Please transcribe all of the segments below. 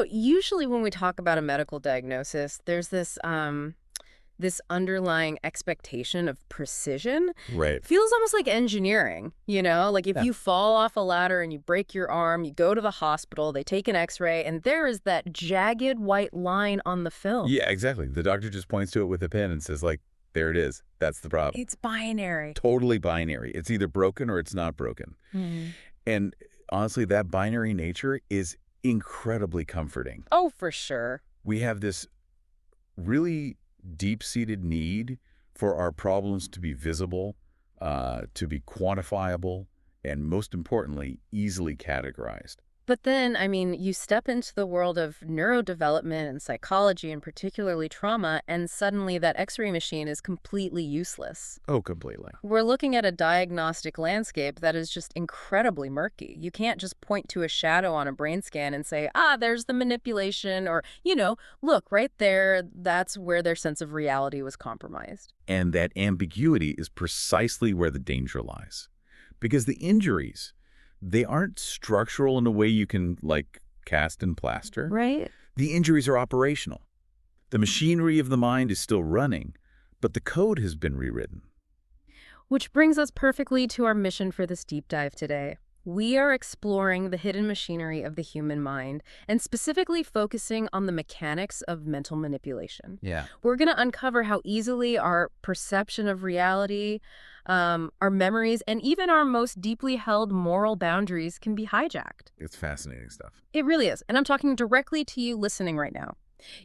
Usually when we talk about a medical diagnosis, there's this underlying expectation of precision. Right. Feels almost like engineering, Like if Yeah. you fall off a ladder and you break your arm, you go to the hospital, they take an x-ray, and there is that jagged white line on the film. Yeah, exactly. The doctor just points to it with a pen and says, like, there it is. That's the problem. It's binary. Totally binary. It's either broken or it's not broken. Hmm. And honestly, that binary nature is incredibly comforting. Oh, for sure. We have this really deep-seated need for our problems to be visible, to be quantifiable, and most importantly, easily categorized. But then, you step into the world of neurodevelopment and psychology, and particularly trauma, and suddenly that x-ray machine is completely useless. Oh, completely. We're looking at a diagnostic landscape that is just incredibly murky. You can't just point to a shadow on a brain scan and say, there's the manipulation, or, look, right there, that's where their sense of reality was compromised. And that ambiguity is precisely where the danger lies. Because the injuries, they aren't structural in a way you can, like, cast and plaster. Right. The injuries are operational. The machinery of the mind is still running, but the code has been rewritten. Which brings us perfectly to our mission for this deep dive today. We are exploring the hidden machinery of the human mind and specifically focusing on the mechanics of mental manipulation. Yeah. We're going to uncover how easily our perception of reality, our memories, and even our most deeply held moral boundaries can be hijacked. It's fascinating stuff. It really is. And I'm talking directly to you listening right now.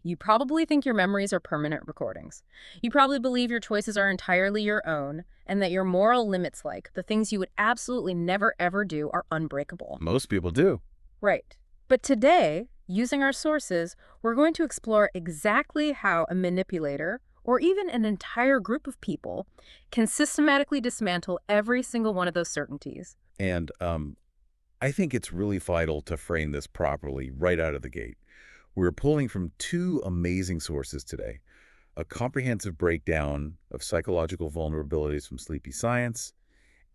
You probably think your memories are permanent recordings. You probably believe your choices are entirely your own and that your moral limits, like the things you would absolutely never ever do, are unbreakable. Most people do. Right. But today, using our sources, we're going to explore exactly how a manipulator, or even an entire group of people, can systematically dismantle every single one of those certainties. And I think it's really vital to frame this properly right out of the gate. We're pulling from two amazing sources today: a comprehensive breakdown of psychological vulnerabilities from Sleepy Science,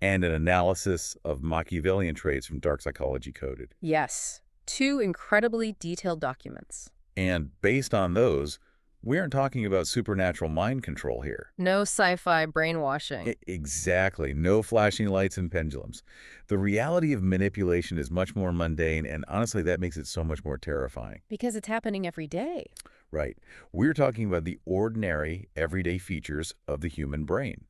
and an analysis of Machiavellian traits from Dark Psychology Coded. Yes, two incredibly detailed documents. And based on those, we aren't talking about supernatural mind control here. No sci-fi brainwashing. Exactly. No flashing lights and pendulums. The reality of manipulation is much more mundane, and honestly, that makes it so much more terrifying. Because it's happening every day. Right. We're talking about the ordinary, everyday features of the human brain.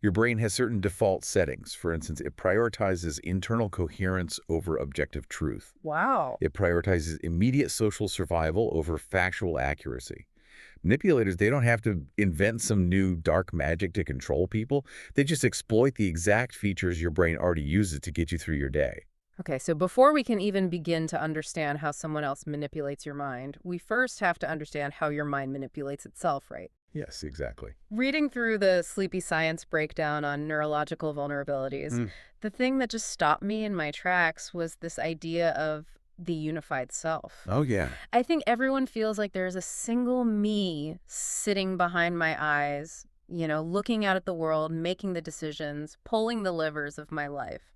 Your brain has certain default settings. For instance, it prioritizes internal coherence over objective truth. Wow. It prioritizes immediate social survival over factual accuracy. Manipulators, they don't have to invent some new dark magic to control people. They just exploit the exact features your brain already uses to get you through your day. Okay, so before we can even begin to understand how someone else manipulates your mind, we first have to understand how your mind manipulates itself, right? Yes, exactly. Reading through the Sleepy Science breakdown on neurological vulnerabilities, the thing that just stopped me in my tracks was this idea of the unified self. Oh, yeah. I think everyone feels like there's a single me sitting behind my eyes, looking out at the world, making the decisions, pulling the levers of my life.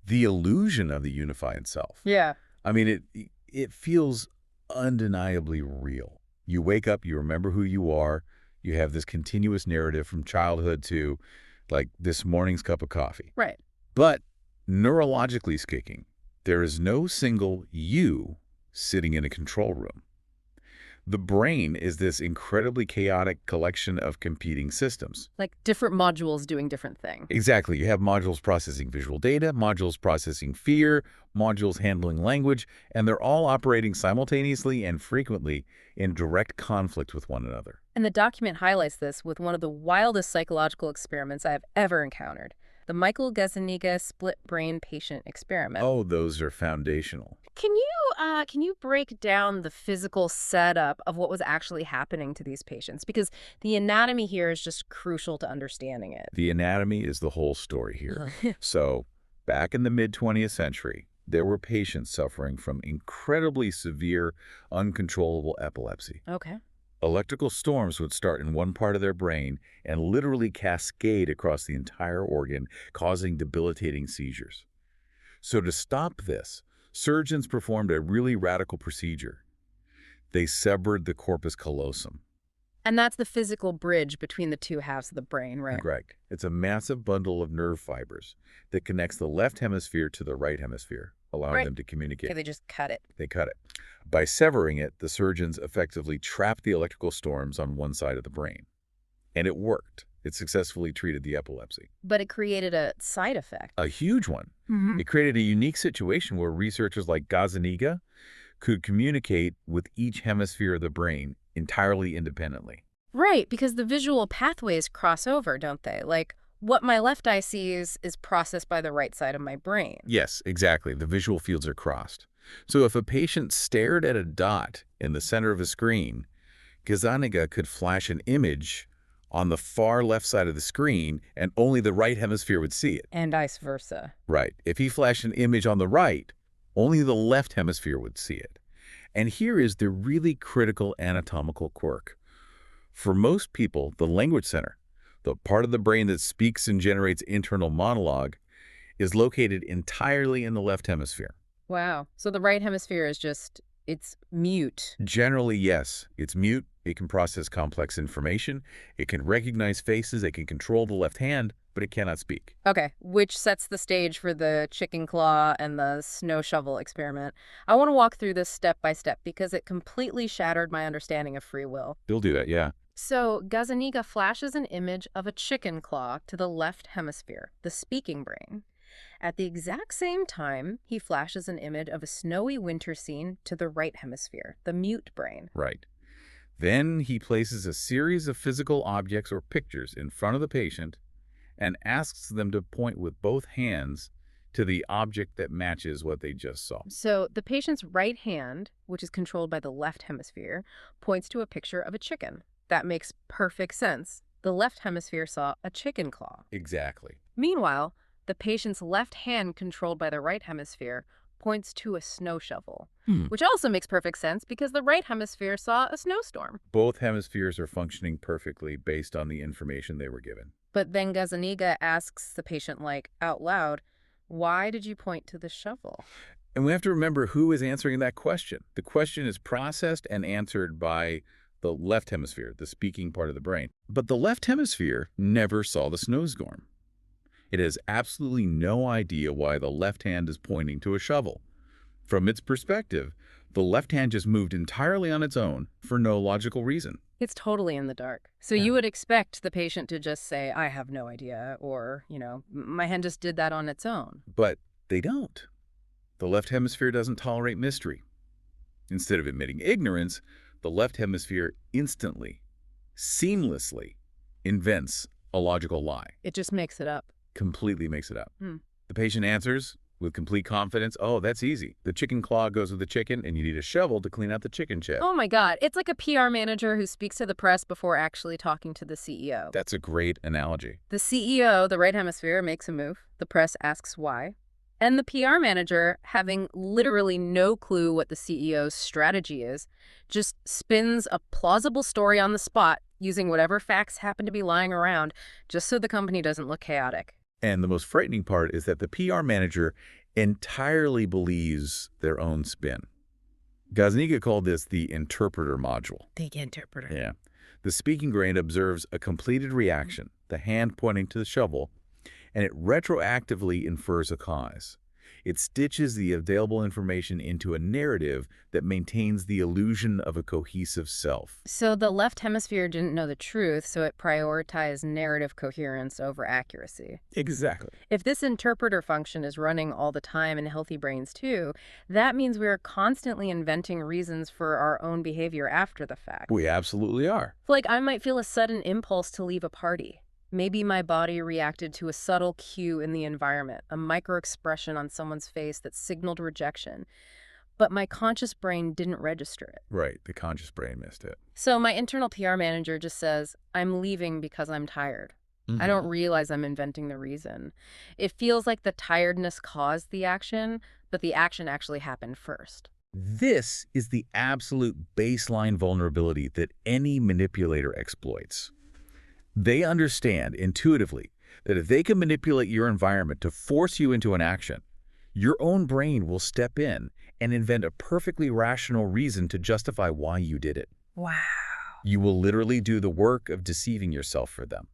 The illusion of the unified self. Yeah. I mean, it feels undeniably real. You wake up, you remember who you are, you have this continuous narrative from childhood to, like, this morning's cup of coffee. Right. But neurologically speaking, there is no single you sitting in a control room. The brain is this incredibly chaotic collection of competing systems. Like different modules doing different things. Exactly. You have modules processing visual data, modules processing fear, modules handling language, and they're all operating simultaneously and frequently in direct conflict with one another. And the document highlights this with one of the wildest psychological experiments I have ever encountered. The Michael Gazzaniga split brain patient experiment. Oh, those are foundational. Can you break down the physical setup of what was actually happening to these patients? Because the anatomy here is just crucial to understanding it. The anatomy is the whole story here. So, back in the mid-20th century, there were patients suffering from incredibly severe, uncontrollable epilepsy. Okay. Electrical storms would start in one part of their brain and literally cascade across the entire organ, causing debilitating seizures. So to stop this, surgeons performed a really radical procedure. They severed the corpus callosum. And that's the physical bridge between the two halves of the brain, right? Correct. It's a massive bundle of nerve fibers that connects the left hemisphere to the right hemisphere, allowing them to communicate. Okay, they just cut it. They cut it. By severing it, the surgeons effectively trapped the electrical storms on one side of the brain. And it worked. It successfully treated the epilepsy. But it created a side effect. A huge one. It created a unique situation where researchers like Gazzaniga could communicate with each hemisphere of the brain entirely independently. Right, because the visual pathways cross over, don't they? Like, what my left eye sees is processed by the right side of my brain. Yes, exactly. The visual fields are crossed. So if a patient stared at a dot in the center of a screen, Gazzaniga could flash an image on the far left side of the screen, and only the right hemisphere would see it. And vice versa. Right. If he flashed an image on the right, only the left hemisphere would see it. And here is the really critical anatomical quirk. For most people, the language center, the part of the brain that speaks and generates internal monologue, is located entirely in the left hemisphere. Wow. So the right hemisphere is just, it's mute. Generally, yes. It's mute. It can process complex information. It can recognize faces. It can control the left hand, but it cannot speak. Okay, which sets the stage for the chicken claw and the snow shovel experiment. I want to walk through this step by step because it completely shattered my understanding of free will. They'll do that, yeah. So Gazzaniga flashes an image of a chicken claw to the left hemisphere, the speaking brain. At the exact same time, he flashes an image of a snowy winter scene to the right hemisphere, the mute brain. Right. Then he places a series of physical objects or pictures in front of the patient and asks them to point with both hands to the object that matches what they just saw. So the patient's right hand, which is controlled by the left hemisphere, points to a picture of a chicken. That makes perfect sense. The left hemisphere saw a chicken claw. Exactly. Meanwhile, the patient's left hand, controlled by the right hemisphere, points to a snow shovel, which also makes perfect sense because the right hemisphere saw a snowstorm. Both hemispheres are functioning perfectly based on the information they were given. But then Gazzaniga asks the patient, like, out loud, why did you point to the shovel? And we have to remember who is answering that question. The question is processed and answered by the left hemisphere, the speaking part of the brain. But the left hemisphere never saw the snowstorm. It has absolutely no idea why the left hand is pointing to a shovel. From its perspective, the left hand just moved entirely on its own for no logical reason. It's totally in the dark. So you would expect the patient to just say, I have no idea, or, my hand just did that on its own. But they don't. The left hemisphere doesn't tolerate mystery. Instead of admitting ignorance, the left hemisphere instantly, seamlessly invents a logical lie. It just makes it up. Completely makes it up. The patient answers with complete confidence, oh, that's easy. The chicken claw goes with the chicken, and you need a shovel to clean out the chicken shed. Oh my God. It's like a PR manager who speaks to the press before actually talking to the CEO. That's a great analogy. The CEO, the right hemisphere, makes a move. The press asks why. And the PR manager, having literally no clue what the CEO's strategy is, just spins a plausible story on the spot using whatever facts happen to be lying around just so the company doesn't look chaotic. And the most frightening part is that the PR manager entirely believes their own spin. Gazzaniga called this the interpreter module. The interpreter. Yeah. The speaking brain observes a completed reaction, the hand pointing to the shovel, and it retroactively infers a cause. It stitches the available information into a narrative that maintains the illusion of a cohesive self. So the left hemisphere didn't know the truth, so it prioritized narrative coherence over accuracy. Exactly. If this interpreter function is running all the time in healthy brains too, that means we are constantly inventing reasons for our own behavior after the fact. We absolutely are. Like I might feel a sudden impulse to leave a party. Maybe my body reacted to a subtle cue in the environment, a micro-expression on someone's face that signaled rejection. But my conscious brain didn't register it. Right, the conscious brain missed it. So my internal PR manager just says, I'm leaving because I'm tired. I don't realize I'm inventing the reason. It feels like the tiredness caused the action, but the action actually happened first. This is the absolute baseline vulnerability that any manipulator exploits. They understand intuitively that if they can manipulate your environment to force you into an action, Your own brain will step in and invent a perfectly rational reason to justify why you did it. Wow. You will literally do the work of deceiving yourself for them.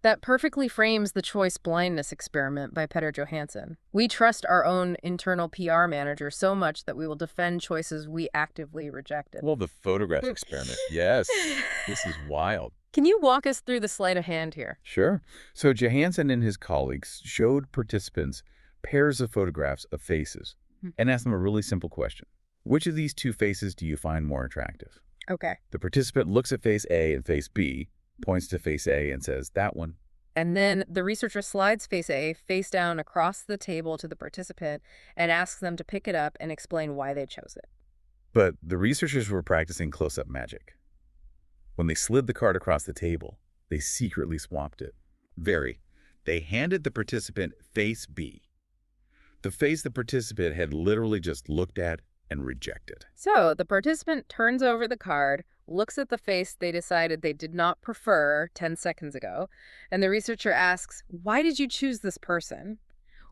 That perfectly frames the choice blindness experiment by Peter Johansson. We trust our own internal PR manager so much that we will defend choices we actively rejected. Well, the photograph experiment. Yes, this is wild. Can you walk us through the sleight of hand here? Sure. So Johansson and his colleagues showed participants pairs of photographs of faces and asked them a really simple question. Which of these two faces do you find more attractive? Okay. The participant looks at face A and face B, points to face A and says, that one. And then the researcher slides face A face down across the table to the participant and asks them to pick it up and explain why they chose it. But the researchers were practicing close-up magic. When they slid the card across the table, they secretly swapped it. They handed the participant face B, the face the participant had literally just looked at and rejected. So the participant turns over the card, looks at the face they decided they did not prefer 10 seconds ago, and the researcher asks, why did you choose this person?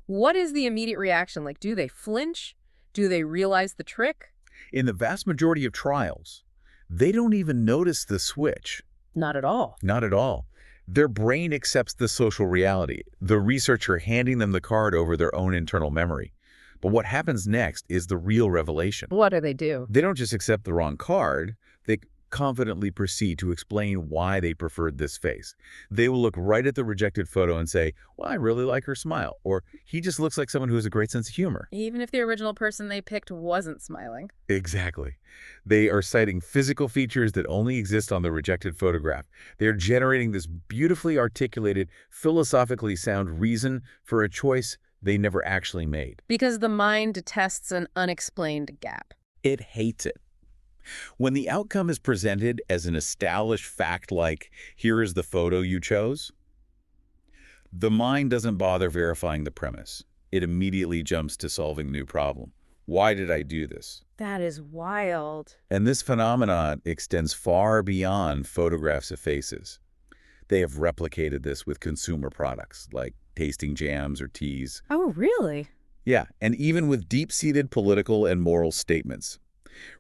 What is the immediate reaction? Like, do they flinch? Do they realize the trick? In the vast majority of trials, they don't even notice the switch. Not at all. Not at all. Their brain accepts the social reality, the researcher handing them the card over their own internal memory. But what happens next is the real revelation. What do they do? They don't just accept the wrong card, they confidently proceed to explain why they preferred this face. They will look right at the rejected photo and say, well, I really like her smile, or he just looks like someone who has a great sense of humor. Even if the original person they picked wasn't smiling. Exactly. They are citing physical features that only exist on the rejected photograph. They are generating this beautifully articulated, philosophically sound reason for a choice they never actually made. Because the mind detests an unexplained gap. It hates it. When the outcome is presented as an established fact like, here is the photo you chose, the mind doesn't bother verifying the premise. It immediately jumps to solving the new problem. Why did I do this? That is wild. And this phenomenon extends far beyond photographs of faces. They have replicated this with consumer products like tasting jams or teas. Oh, really? Yeah, and even with deep-seated political and moral statements.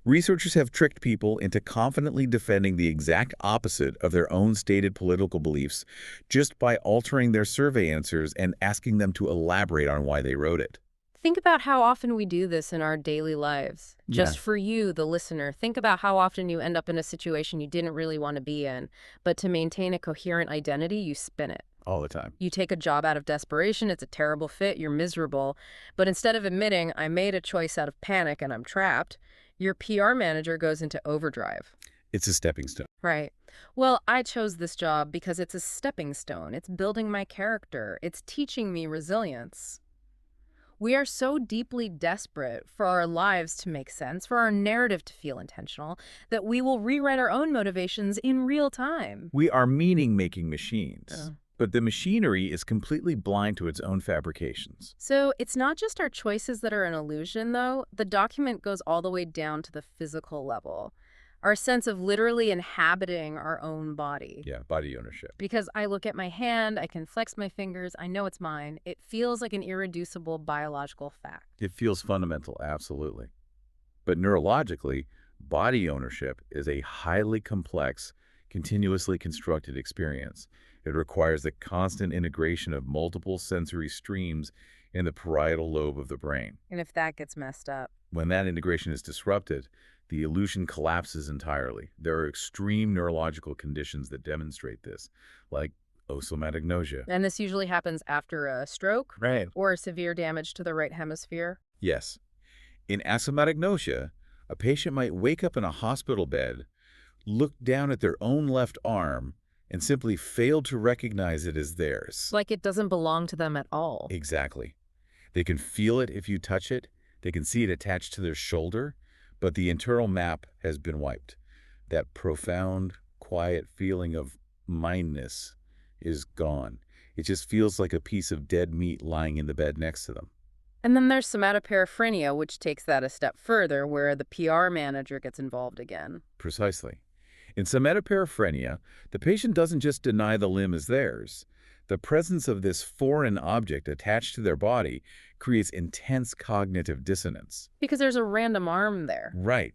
Researchers have tricked people into confidently defending the exact opposite of their own stated political beliefs just by altering their survey answers and asking them to elaborate on why they wrote it. Think about how often we do this in our daily lives. Just for you, the listener, think about how often you end up in a situation you didn't really want to be in, but to maintain a coherent identity, you spin it. All the time. You take a job out of desperation, it's a terrible fit, you're miserable, but instead of admitting, I made a choice out of panic and I'm trapped, your PR manager goes into overdrive. It's a stepping stone. Right. Well, I chose this job because it's a stepping stone. It's building my character. It's teaching me resilience. We are so deeply desperate for our lives to make sense, for our narrative to feel intentional, that we will rewrite our own motivations in real time. We are meaning-making machines. But the machinery is completely blind to its own fabrications. So it's not just our choices that are an illusion, though. The document goes all the way down to the physical level. Our sense of literally inhabiting our own body. Yeah, body ownership. Because I look at my hand, I can flex my fingers, I know it's mine. It feels like an irreducible biological fact. It feels fundamental, absolutely. But neurologically, body ownership is a highly complex, continuously constructed experience. It requires the constant integration of multiple sensory streams in the parietal lobe of the brain. And if that gets messed up? When that integration is disrupted, the illusion collapses entirely. There are extreme neurological conditions that demonstrate this, like osomatic nausea. And this usually happens after a stroke? Right. Or severe damage to the right hemisphere? Yes. In asomatic nausea, a patient might wake up in a hospital bed, look down at their own left arm, and simply fail to recognize it as theirs. Like it doesn't belong to them at all. Exactly. They can feel it if you touch it. They can see it attached to their shoulder, but the internal map has been wiped. That profound, quiet feeling of mindness is gone. It just feels like a piece of dead meat lying in the bed next to them. And then there's somatoparaphrenia, which takes that a step further, where the PR manager gets involved again. Precisely. In somatoparaphrenia, the patient doesn't just deny the limb as theirs. The presence of this foreign object attached to their body creates intense cognitive dissonance. Because there's a random arm there. Right.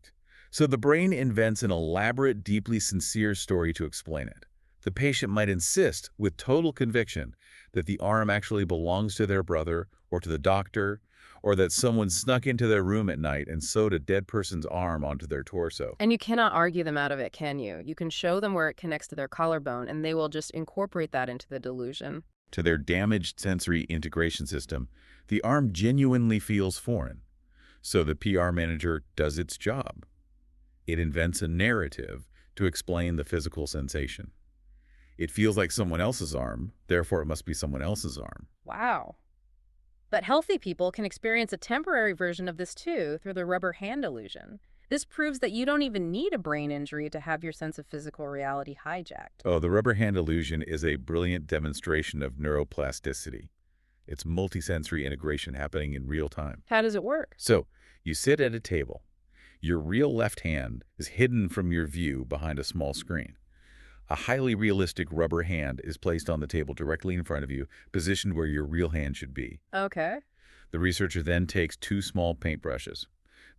So the brain invents an elaborate, deeply sincere story to explain it. The patient might insist, with total conviction, that the arm actually belongs to their brother or to the doctor, or that someone snuck into their room at night and sewed a dead person's arm onto their torso. And you cannot argue them out of it, can you? You can show them where it connects to their collarbone, and they will just incorporate that into the delusion. To their damaged sensory integration system, the arm genuinely feels foreign. So the PR manager does its job. It invents a narrative to explain the physical sensation. It feels like someone else's arm, therefore it must be someone else's arm. Wow. But healthy people can experience a temporary version of this too through the rubber hand illusion. This proves that you don't even need a brain injury to have your sense of physical reality hijacked. Oh, the rubber hand illusion is a brilliant demonstration of neuroplasticity. It's multisensory integration happening in real time. How does it work? So, you sit at a table. Your real left hand is hidden from your view behind a small screen. A highly realistic rubber hand is placed on the table directly in front of you, positioned where your real hand should be. Okay. The researcher then takes 2 small paintbrushes.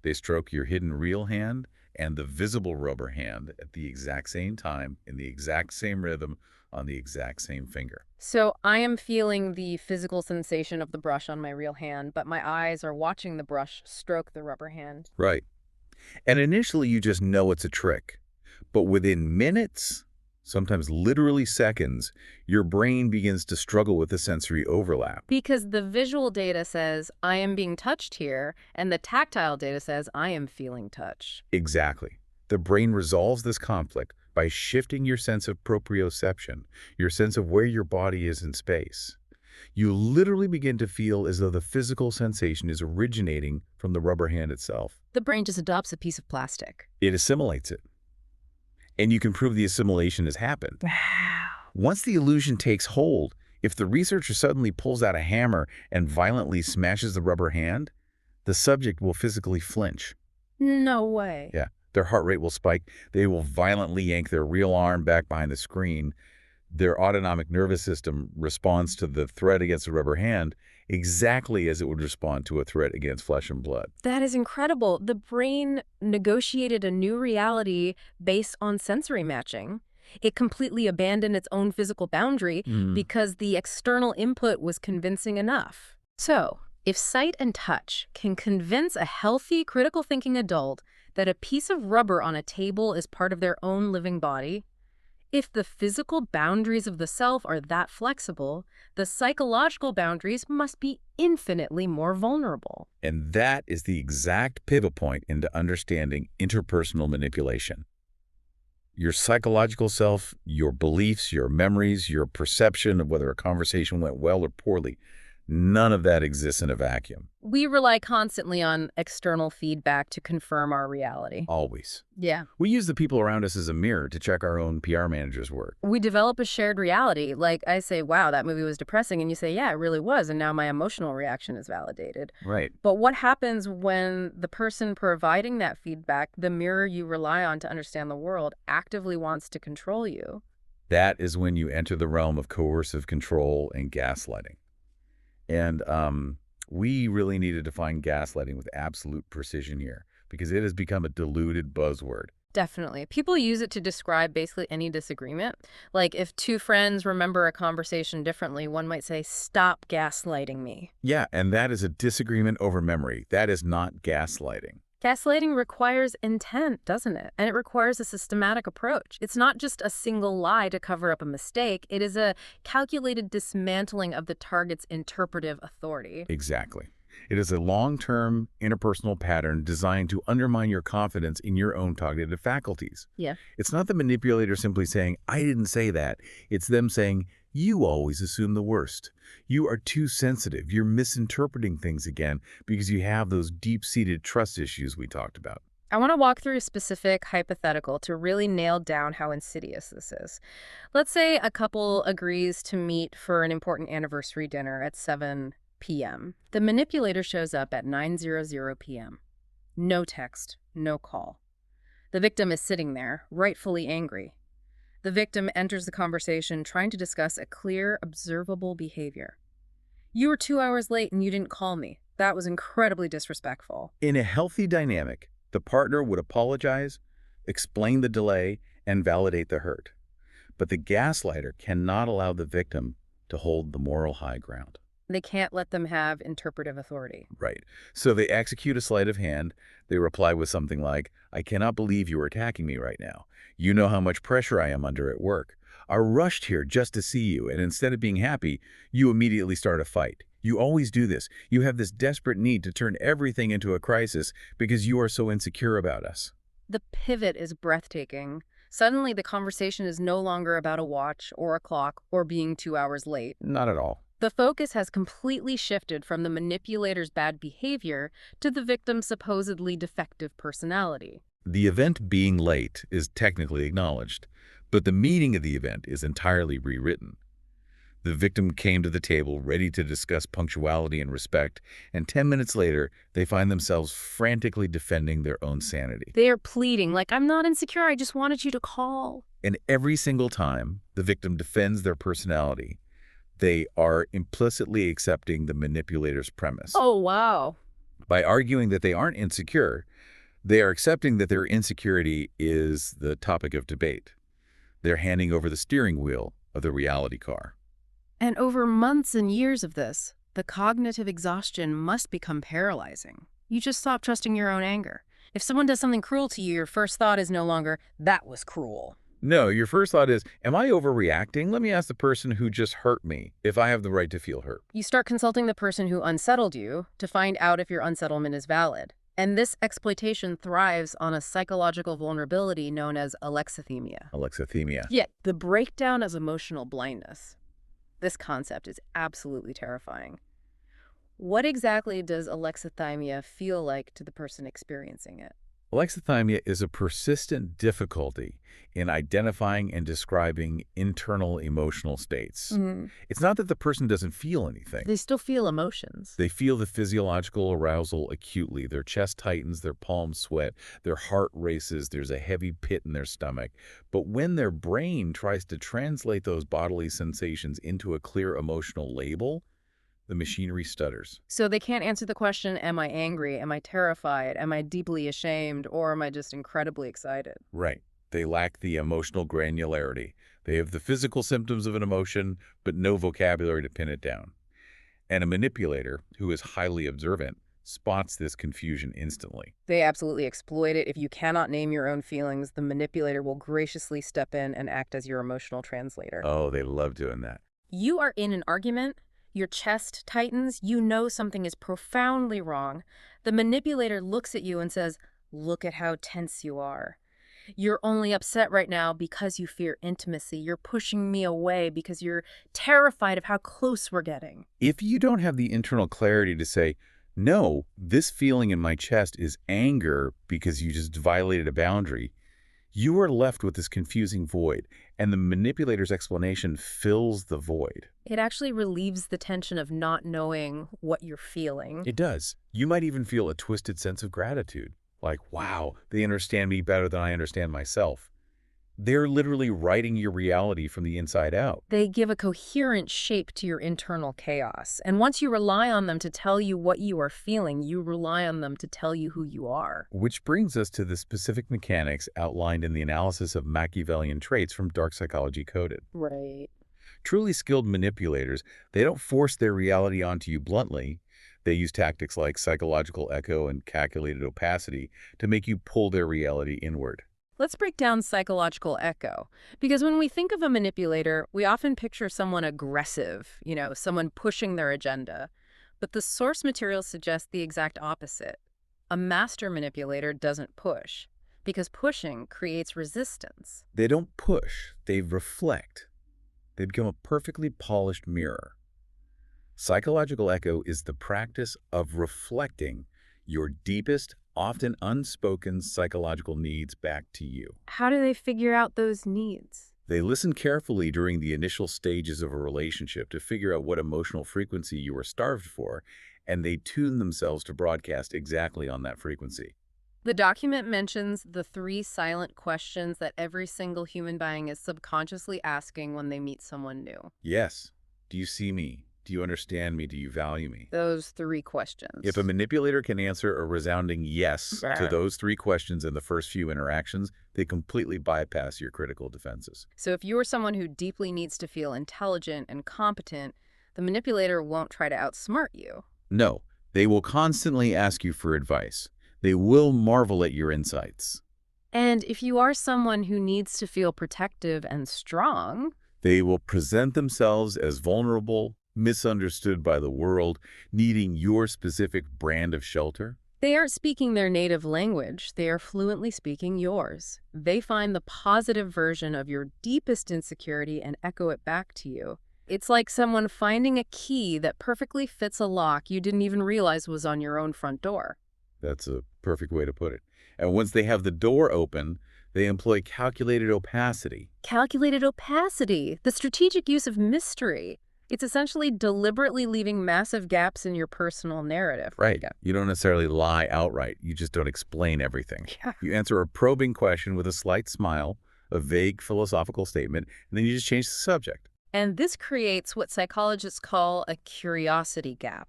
They stroke your hidden real hand and the visible rubber hand at the exact same time, in the exact same rhythm, on the exact same finger. So I am feeling the physical sensation of the brush on my real hand, but my eyes are watching the brush stroke the rubber hand. Right. And initially you just know it's a trick. But within minutes, sometimes literally seconds, your brain begins to struggle with the sensory overlap. Because the visual data says, I am being touched here, and the tactile data says, I am feeling touch. Exactly. The brain resolves this conflict by shifting your sense of proprioception, your sense of where your body is in space. You literally begin to feel as though the physical sensation is originating from the rubber hand itself. The brain just adopts a piece of plastic. It assimilates it. And you can prove the assimilation has happened. Wow. Once the illusion takes hold, if the researcher suddenly pulls out a hammer and violently smashes the rubber hand, the subject will physically flinch. No way. Yeah, their heart rate will spike. They will violently yank their real arm back behind the screen. Their autonomic nervous system responds to the threat against the rubber hand exactly as it would respond to a threat against flesh and blood. That is incredible. The brain negotiated a new reality based on sensory matching. It completely abandoned its own physical boundary because the external input was convincing enough. So, if sight and touch can convince a healthy, critical thinking adult that a piece of rubber on a table is part of their own living body, if the physical boundaries of the self are that flexible, the psychological boundaries must be infinitely more vulnerable. And that is the exact pivot point into understanding interpersonal manipulation. Your psychological self, your beliefs, your memories, your perception of whether a conversation went well or poorly, none of that exists in a vacuum. We rely constantly on external feedback to confirm our reality. Always. Yeah. We use the people around us as a mirror to check our own PR manager's work. We develop a shared reality. Like I say, wow, that movie was depressing. And you say, yeah, it really was. And now my emotional reaction is validated. Right. But what happens when the person providing that feedback, the mirror you rely on to understand the world, actively wants to control you? That is when you enter the realm of coercive control and gaslighting. And we really need to define gaslighting with absolute precision here because it has become a diluted buzzword. Definitely. People use it to describe basically any disagreement. Like if two friends remember a conversation differently, one might say, stop gaslighting me. Yeah, and that is a disagreement over memory. That is not gaslighting. Gaslighting requires intent, doesn't it? And it requires a systematic approach. It's not just a single lie to cover up a mistake. It is a calculated dismantling of the target's interpretive authority. Exactly. It is a long-term interpersonal pattern designed to undermine your confidence in your own cognitive faculties. Yeah. It's not the manipulator simply saying, I didn't say that. It's them saying, you always assume the worst. You are too sensitive. You're misinterpreting things again because you have those deep-seated trust issues we talked about. I want to walk through a specific hypothetical to really nail down how insidious this is. Let's say a couple agrees to meet for an important anniversary dinner at 7 p.m. The manipulator shows up at 9:00 p.m. No text, no call. The victim is sitting there, rightfully angry. The victim enters the conversation trying to discuss a clear, observable behavior. You were 2 hours late and you didn't call me. That was incredibly disrespectful. In a healthy dynamic, the partner would apologize, explain the delay, and validate the hurt. But the gaslighter cannot allow the victim to hold the moral high ground. They can't let them have interpretive authority. Right. So they execute a sleight of hand. They reply with something like, I cannot believe you are attacking me right now. You know how much pressure I am under at work. I rushed here just to see you, and instead of being happy, you immediately start a fight. You always do this. You have this desperate need to turn everything into a crisis because you are so insecure about us. The pivot is breathtaking. Suddenly, the conversation is no longer about a watch or a clock or being 2 hours late. Not at all. The focus has completely shifted from the manipulator's bad behavior to the victim's supposedly defective personality. The event being late is technically acknowledged, but the meaning of the event is entirely rewritten. The victim came to the table ready to discuss punctuality and respect, and 10 minutes later, they find themselves frantically defending their own sanity. They are pleading, like, I'm not insecure, I just wanted you to call. And every single time the victim defends their personality, they are implicitly accepting the manipulator's premise. Oh, wow. By arguing that they aren't insecure, they are accepting that their insecurity is the topic of debate. They're handing over the steering wheel of the reality car. And over months and years of this, the cognitive exhaustion must become paralyzing. You just stop trusting your own anger. If someone does something cruel to you, your first thought is no longer, that was cruel. No, your first thought is, am I overreacting? Let me ask the person who just hurt me if I have the right to feel hurt. You start consulting the person who unsettled you to find out if your unsettlement is valid. And this exploitation thrives on a psychological vulnerability known as alexithymia. Alexithymia. Yet, the breakdown as emotional blindness. This concept is absolutely terrifying. What exactly does alexithymia feel like to the person experiencing it? Alexithymia is a persistent difficulty in identifying and describing internal emotional states. It's not that the person doesn't feel anything. They still feel emotions. They feel the physiological arousal acutely. Their chest tightens, their palms sweat, their heart races, there's a heavy pit in their stomach. But when their brain tries to translate those bodily sensations into a clear emotional label, the machinery stutters. So they can't answer the question, am I angry? Am I terrified? Am I deeply ashamed? Or am I just incredibly excited? Right. They lack the emotional granularity. They have the physical symptoms of an emotion, but no vocabulary to pin it down. And a manipulator, who is highly observant, spots this confusion instantly. They absolutely exploit it. If you cannot name your own feelings, the manipulator will graciously step in and act as your emotional translator. Oh, they love doing that. You are in an argument. Your chest tightens, you know something is profoundly wrong. The manipulator looks at you and says, look at how tense you are. You're only upset right now because you fear intimacy. You're pushing me away because you're terrified of how close we're getting. If you don't have the internal clarity to say, no, this feeling in my chest is anger because you just violated a boundary, you are left with this confusing void, and the manipulator's explanation fills the void. It actually relieves the tension of not knowing what you're feeling. It does. You might even feel a twisted sense of gratitude. Like, wow, they understand me better than I understand myself. They're literally writing your reality from the inside out. They give a coherent shape to your internal chaos. And once you rely on them to tell you what you are feeling, you rely on them to tell you who you are. Which brings us to the specific mechanics outlined in the analysis of Machiavellian traits from Dark Psychology Coded. Right. Truly skilled manipulators, they don't force their reality onto you bluntly. They use tactics like psychological echo and calculated opacity to make you pull their reality inward. Let's break down psychological echo, because when we think of a manipulator, we often picture someone aggressive, someone pushing their agenda. But the source material suggests the exact opposite. A master manipulator doesn't push, because pushing creates resistance. They don't push, they reflect. They become a perfectly polished mirror. Psychological echo is the practice of reflecting your deepest, often unspoken psychological needs back to you. How do they figure out those needs? They listen carefully during the initial stages of a relationship to figure out what emotional frequency you are starved for, and they tune themselves to broadcast exactly on that frequency. The document mentions the 3 silent questions that every single human being is subconsciously asking when they meet someone new. Yes. Do you see me? Do you understand me? Do you value me? Those 3 If a questions. manipulator can answer a resounding yes to Brr. those 3 questions in the first few interactions, they completely bypass your critical defenses. So if you are someone who deeply needs to feel intelligent and competent, the manipulator won't try to outsmart you. No, they will constantly ask you for advice. They will marvel at your insights. And if you are someone who needs to feel protective and strong, They will present themselves as vulnerable, misunderstood by the world, needing your specific brand of shelter. they aren't speaking their native language. They are fluently speaking yours. They find the positive version of your deepest insecurity and echo it back to you. It's like someone finding a key that perfectly fits a lock you didn't even realize was on your own front door. That's a perfect way to put it. And once they have the door open, they employ calculated opacity. Calculated opacity, the strategic use of mystery. It's essentially deliberately leaving massive gaps in your personal narrative. Right. Yeah. You don't necessarily lie outright. You just don't explain everything. Yeah. You answer a probing question with a slight smile, a vague philosophical statement, and then you just change the subject. And this creates what psychologists call a curiosity gap.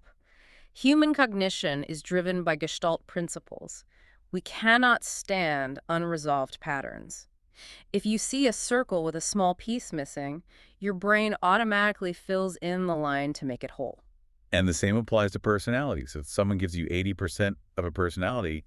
Human cognition is driven by Gestalt principles. We cannot stand unresolved patterns. If you see a circle with a small piece missing, your brain automatically fills in the line to make it whole. And the same applies to personalities. If someone gives you 80% of a personality,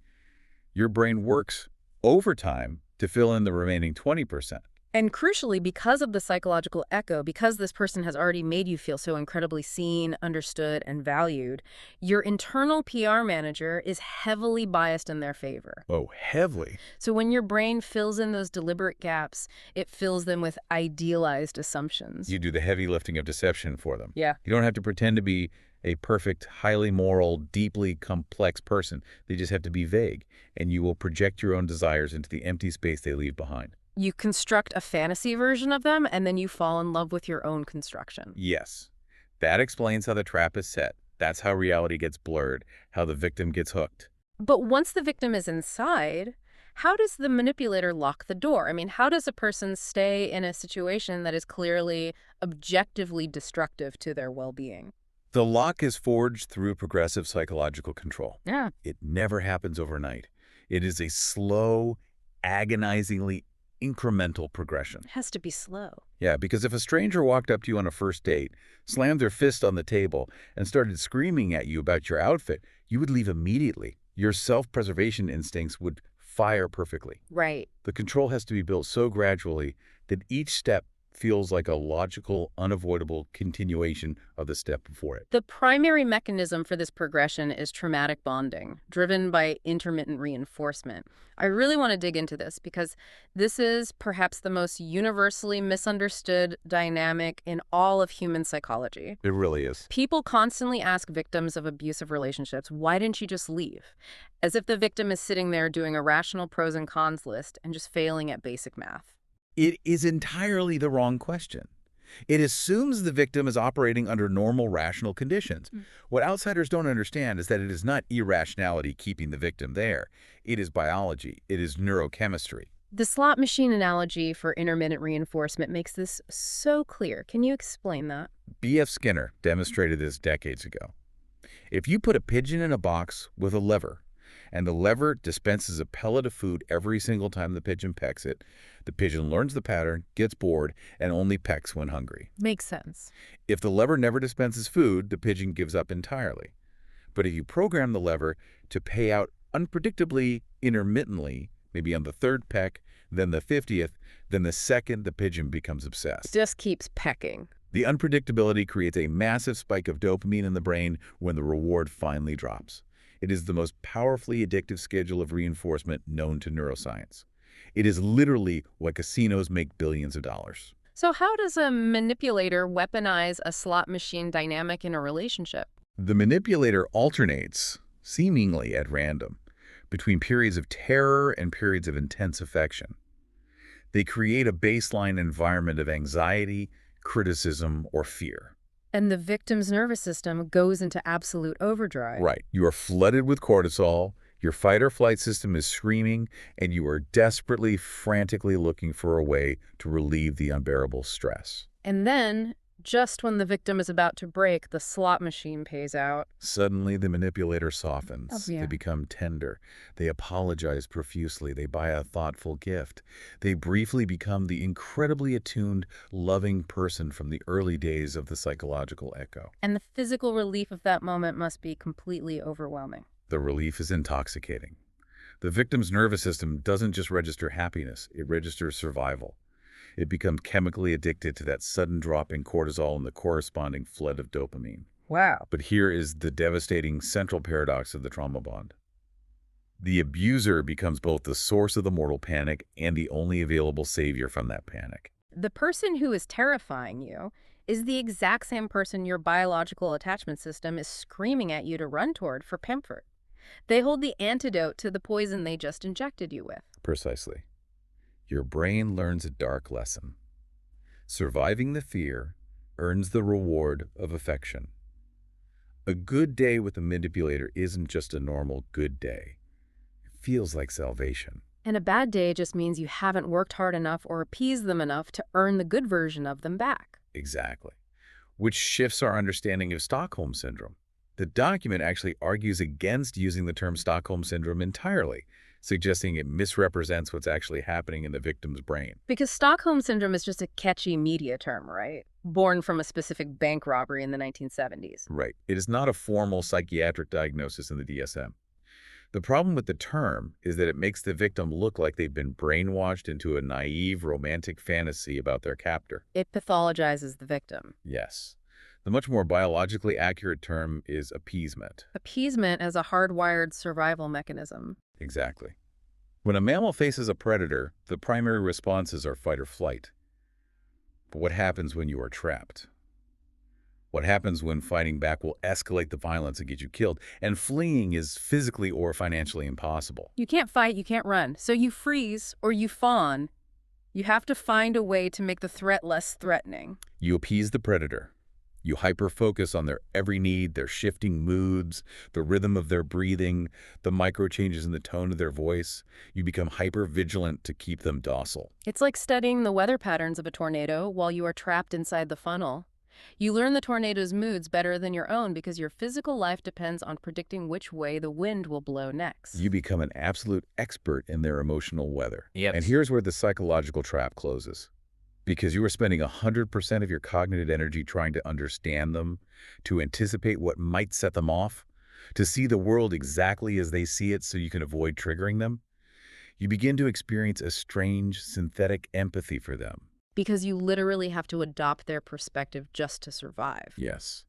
your brain works overtime to fill in the remaining 20%. And crucially, because of the psychological echo, because this person has already made you feel so incredibly seen, understood, and valued, your internal PR manager is heavily biased in their favor. Oh, heavily. So when your brain fills in those deliberate gaps, it fills them with idealized assumptions. You do the heavy lifting of deception for them. Yeah. You don't have to pretend to be a perfect, highly moral, deeply complex person. They just have to be vague, and you will project your own desires into the empty space they leave behind. You construct a fantasy version of them, and then you fall in love with your own construction. Yes. That explains how the trap is set. That's how reality gets blurred, how the victim gets hooked. But once the victim is inside, how does the manipulator lock the door? I mean, how does a person stay in a situation that is clearly objectively destructive to their well-being? The lock is forged through progressive psychological control. Yeah. It never happens overnight. It is a slow, agonizingly incremental progression. It has to be slow. Yeah, because if a stranger walked up to you on a first date, slammed their fist on the table, and started screaming at you about your outfit, you would leave immediately. Your self-preservation instincts would fire perfectly. Right. The control has to be built so gradually that each step feels like a logical, unavoidable continuation of the step before it. The primary mechanism for this progression is traumatic bonding, driven by intermittent reinforcement. I really want to dig into this because this is perhaps the most universally misunderstood dynamic in all of human psychology. It really is. People constantly ask victims of abusive relationships, why didn't you just leave? As if the victim is sitting there doing a rational pros and cons list and just failing at basic math. It is entirely the wrong question. It assumes the victim is operating under normal, rational conditions. What outsiders don't understand is that it is not irrationality keeping the victim there. It is biology. It is neurochemistry. The slot machine analogy for intermittent reinforcement makes this so clear. Can you explain that? B.F. Skinner demonstrated this decades ago. If you put a pigeon in a box with a lever, and the lever dispenses a pellet of food every single time the pigeon pecks it, the pigeon learns the pattern, gets bored, and only pecks when hungry. Makes sense. If the lever never dispenses food, the pigeon gives up entirely. But if you program the lever to pay out unpredictably, intermittently, maybe on the 3rd peck, then the 50th, then the 2nd, the pigeon becomes obsessed. Just keeps pecking. The unpredictability creates a massive spike of dopamine in the brain when the reward finally drops. It is the most powerfully addictive schedule of reinforcement known to neuroscience. It is literally why casinos make billions of dollars. So how does a manipulator weaponize a slot machine dynamic in a relationship? The manipulator alternates, seemingly at random, between periods of terror and periods of intense affection. They create a baseline environment of anxiety, criticism, or fear. And the victim's nervous system goes into absolute overdrive. Right. You are flooded with cortisol. Your fight or flight system is screaming, and you are desperately, frantically looking for a way to relieve the unbearable stress. And then, just when the victim is about to break, the slot machine pays out. Suddenly, the manipulator Oh, softens. They yeah. become tender. They apologize profusely. They buy a thoughtful gift. They briefly become the incredibly attuned, loving person from the early days of the psychological echo. And the physical relief of that moment must be completely overwhelming. The relief is intoxicating. The victim's nervous system doesn't just register happiness, it registers survival. It becomes chemically addicted to that sudden drop in cortisol and the corresponding flood of dopamine. Wow. But here is the devastating central paradox of the trauma bond. The abuser becomes both the source of the mortal panic and the only available savior from that panic. The person who is terrifying you is the exact same person your biological attachment system is screaming at you to run toward for comfort. They hold the antidote to the poison they just injected you with. Precisely. Your brain learns a dark lesson. Surviving the fear earns the reward of affection. A good day with a manipulator isn't just a normal good day. It feels like salvation. And a bad day just means you haven't worked hard enough or appeased them enough to earn the good version of them back. Exactly. Which shifts our understanding of Stockholm Syndrome. The document actually argues against using the term Stockholm Syndrome entirely, suggesting it misrepresents what's actually happening in the victim's brain. Because Stockholm Syndrome is just a catchy media term, right? Born from a specific bank robbery in the 1970s. Right. It is not a formal psychiatric diagnosis in the DSM. The problem with the term is that it makes the victim look like they've been brainwashed into a naive romantic fantasy about their captor. It pathologizes the victim. Yes. The much more biologically accurate term is appeasement. Appeasement as a hardwired survival mechanism. Exactly. When a mammal faces a predator, the primary responses are fight or flight. But what happens when you are trapped? What happens when fighting back will escalate the violence and get you killed, and fleeing is physically or financially impossible? You can't fight, you can't run. So you freeze or you fawn. You have to find a way to make the threat less threatening. You appease the predator. You hyper-focus on their every need, their shifting moods, the rhythm of their breathing, the micro changes in the tone of their voice. You become hyper-vigilant to keep them docile. It's like studying the weather patterns of a tornado while you are trapped inside the funnel. You learn the tornado's moods better than your own because your physical life depends on predicting which way the wind will blow next. You become an absolute expert in their emotional weather. Yep. And here's where the psychological trap closes. Because you are spending 100% of your cognitive energy trying to understand them, to anticipate what might set them off, to see the world exactly as they see it so you can avoid triggering them, you begin to experience a strange, synthetic empathy for them. Because you literally have to adopt their perspective just to survive. Yes.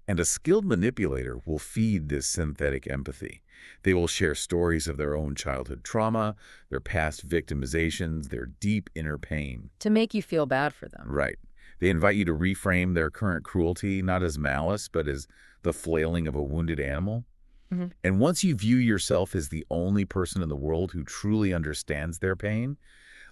And a skilled manipulator will feed this synthetic empathy. They will share stories of their own childhood trauma, their past victimizations, their deep inner pain. To make you feel bad for them. Right. They invite you to reframe their current cruelty not as malice, but as the flailing of a wounded animal. Mm-hmm. And once you view yourself as the only person in the world who truly understands their pain,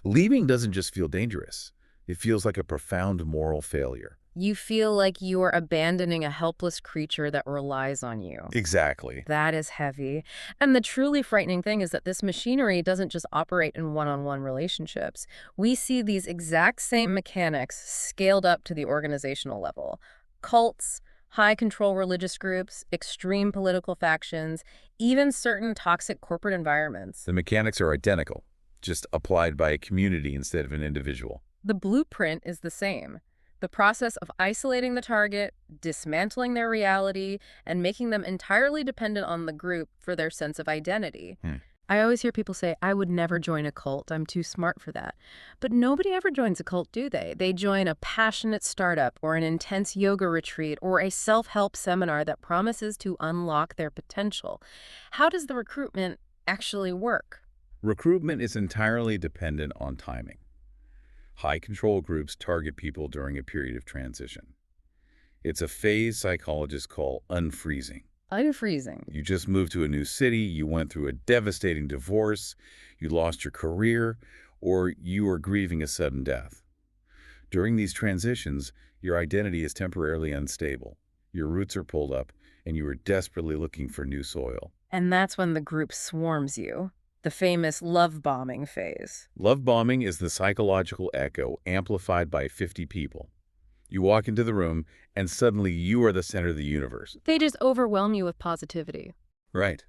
leaving doesn't just feel dangerous. It feels like a profound moral failure. You feel like you are abandoning a helpless creature that relies on you. Exactly. That is heavy. And the truly frightening thing is that this machinery doesn't just operate in one-on-one relationships. We see these exact same mechanics scaled up to the organizational level. Cults, high-control religious groups, extreme political factions, even certain toxic corporate environments. The mechanics are identical, just applied by a community instead of an individual. The blueprint is the same. The process of isolating the target, dismantling their reality, and making them entirely dependent on the group for their sense of identity. I always hear people say, I would never join a cult. I'm too smart for that. But nobody ever joins a cult, do they? They join a passionate startup or an intense yoga retreat or a self-help seminar that promises to unlock their potential. How does the recruitment actually work? Recruitment is entirely dependent on timing. High-control groups target people during a period of transition. It's a phase psychologists call unfreezing. Unfreezing. You just moved to a new city, you went through a devastating divorce, you lost your career, or you are grieving a sudden death. During these transitions, your identity is temporarily unstable. Your roots are pulled up, and you are desperately looking for new soil. And that's when the group swarms you. The famous love bombing phase. Love bombing is the psychological echo amplified by 50 people. You walk into the room, and suddenly you are the center of the universe. They just overwhelm you with positivity. Right.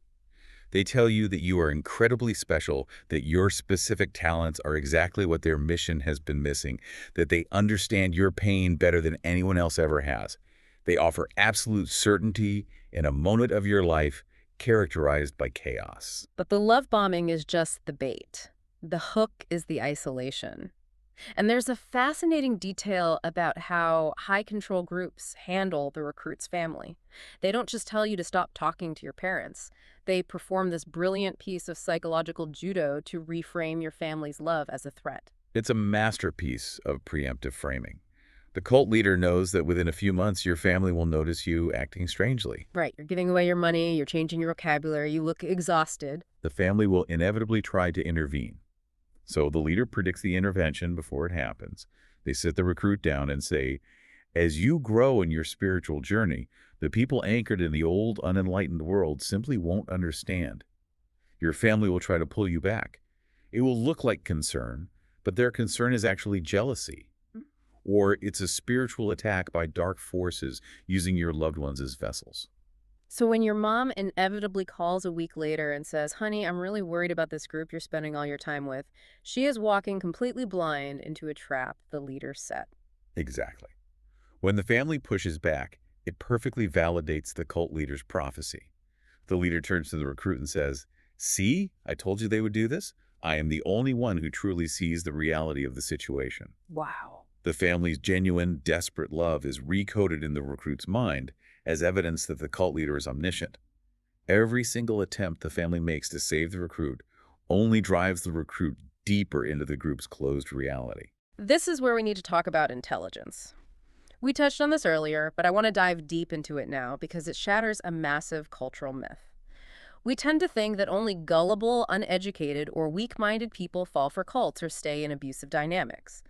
They tell you that you are incredibly special, that your specific talents are exactly what their mission has been missing, that they understand your pain better than anyone else ever has. They offer absolute certainty in a moment of your life characterized by chaos. But the love bombing is just the bait. The hook is the isolation. And there's a fascinating detail about how high control groups handle the recruit's family. They don't just tell you to stop talking to your parents. They perform this brilliant piece of psychological judo to reframe your family's love as a threat. It's a masterpiece of preemptive framing. The cult leader knows that within a few months your family will notice you acting strangely. Right, you're giving away your money, you're changing your vocabulary, you look exhausted. The family will inevitably try to intervene. So the leader predicts the intervention before it happens. They sit the recruit down and say, as you grow in your spiritual journey, the people anchored in the old, unenlightened world simply won't understand. Your family will try to pull you back. It will look like concern, but their concern is actually jealousy. Or it's a spiritual attack by dark forces using your loved ones as vessels. So when your mom inevitably calls a week later and says, honey, I'm really worried about this group you're spending all your time with, she is walking completely blind into a trap the leader set. Exactly. When the family pushes back, it perfectly validates the cult leader's prophecy. The leader turns to the recruit and says, see, I told you they would do this. I am the only one who truly sees the reality of the situation. Wow. The family's genuine, desperate love is recoded in the recruit's mind as evidence that the cult leader is omniscient. Every single attempt the family makes to save the recruit only drives the recruit deeper into the group's closed reality. This is where we need to talk about intelligence. We touched on this earlier, but I want to dive deep into it now because it shatters a massive cultural myth. We tend to think that only gullible, uneducated, or weak-minded people fall for cults or stay in abusive dynamics.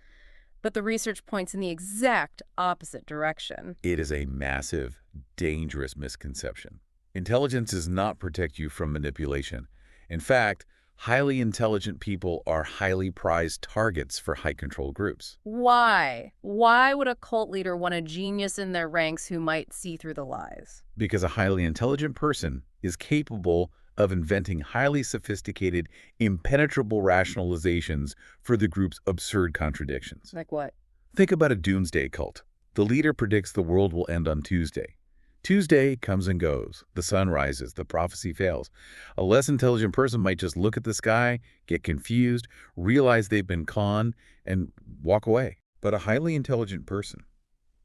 But the research points in the exact opposite direction. It is a massive, dangerous misconception. Intelligence does not protect you from manipulation. In fact, highly intelligent people are highly prized targets for high-control groups. Why? Why would a cult leader want a genius in their ranks who might see through the lies? Because a highly intelligent person is capable of inventing highly sophisticated, impenetrable rationalizations for the group's absurd contradictions. Like what? Think about a doomsday cult. The leader predicts the world will end on Tuesday. Tuesday comes and goes. The sun rises. The prophecy fails. A less intelligent person might just look at the sky, get confused, realize they've been conned, and walk away. But a highly intelligent person,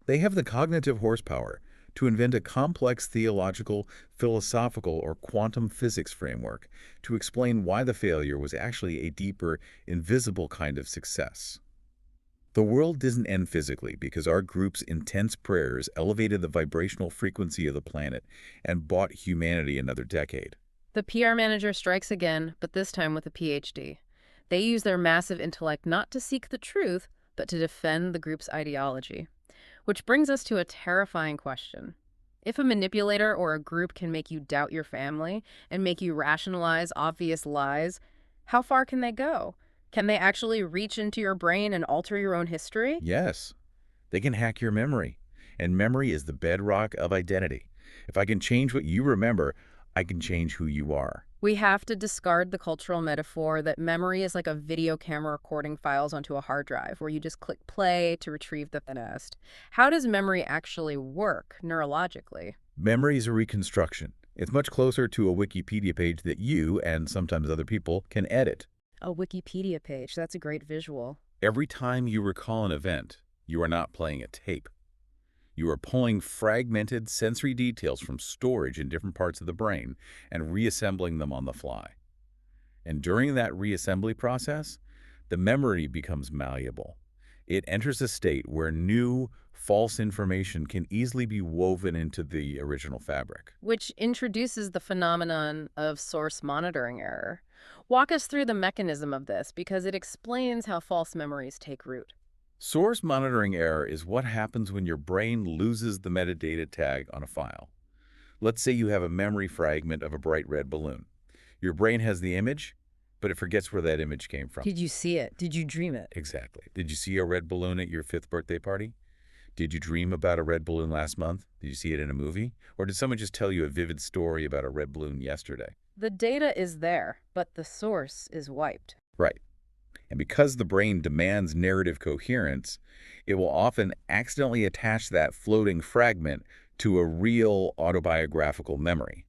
they have the cognitive horsepower to invent a complex theological, philosophical, or quantum physics framework to explain why the failure was actually a deeper, invisible kind of success. The world didn't end physically because our group's intense prayers elevated the vibrational frequency of the planet and bought humanity another decade. The PR manager strikes again, but this time with a PhD. They use their massive intellect not to seek the truth, but to defend the group's ideology. Which brings us to a terrifying question. If a manipulator or a group can make you doubt your family and make you rationalize obvious lies, how far can they go? Can they actually reach into your brain and alter your own history? Yes, they can hack your memory, and memory is the bedrock of identity. If I can change what you remember, I can change who you are. We have to discard the cultural metaphor that memory is like a video camera recording files onto a hard drive where you just click play to retrieve the nest. How does memory actually work neurologically? Memory is a reconstruction. It's much closer to a Wikipedia page that you, and sometimes other people, can edit. A Wikipedia page, that's a great visual. Every time you recall an event, you are not playing a tape. You are pulling fragmented sensory details from storage in different parts of the brain and reassembling them on the fly. And during that reassembly process, the memory becomes malleable. It enters a state where new, false information can easily be woven into the original fabric. Which introduces the phenomenon of source monitoring error. Walk us through the mechanism of this because it explains how false memories take root. Source monitoring error is what happens when your brain loses the metadata tag on a file. Let's say you have a memory fragment of a bright red balloon. Your brain has the image, but it forgets where that image came from. Did you see it? Did you dream it? Exactly. Did you see a red balloon at your 5th birthday party? Did you dream about a red balloon last month? Did you see it in a movie? Or did someone just tell you a vivid story about a red balloon yesterday? The data is there, but the source is wiped. Right. And because the brain demands narrative coherence, it will often accidentally attach that floating fragment to a real autobiographical memory.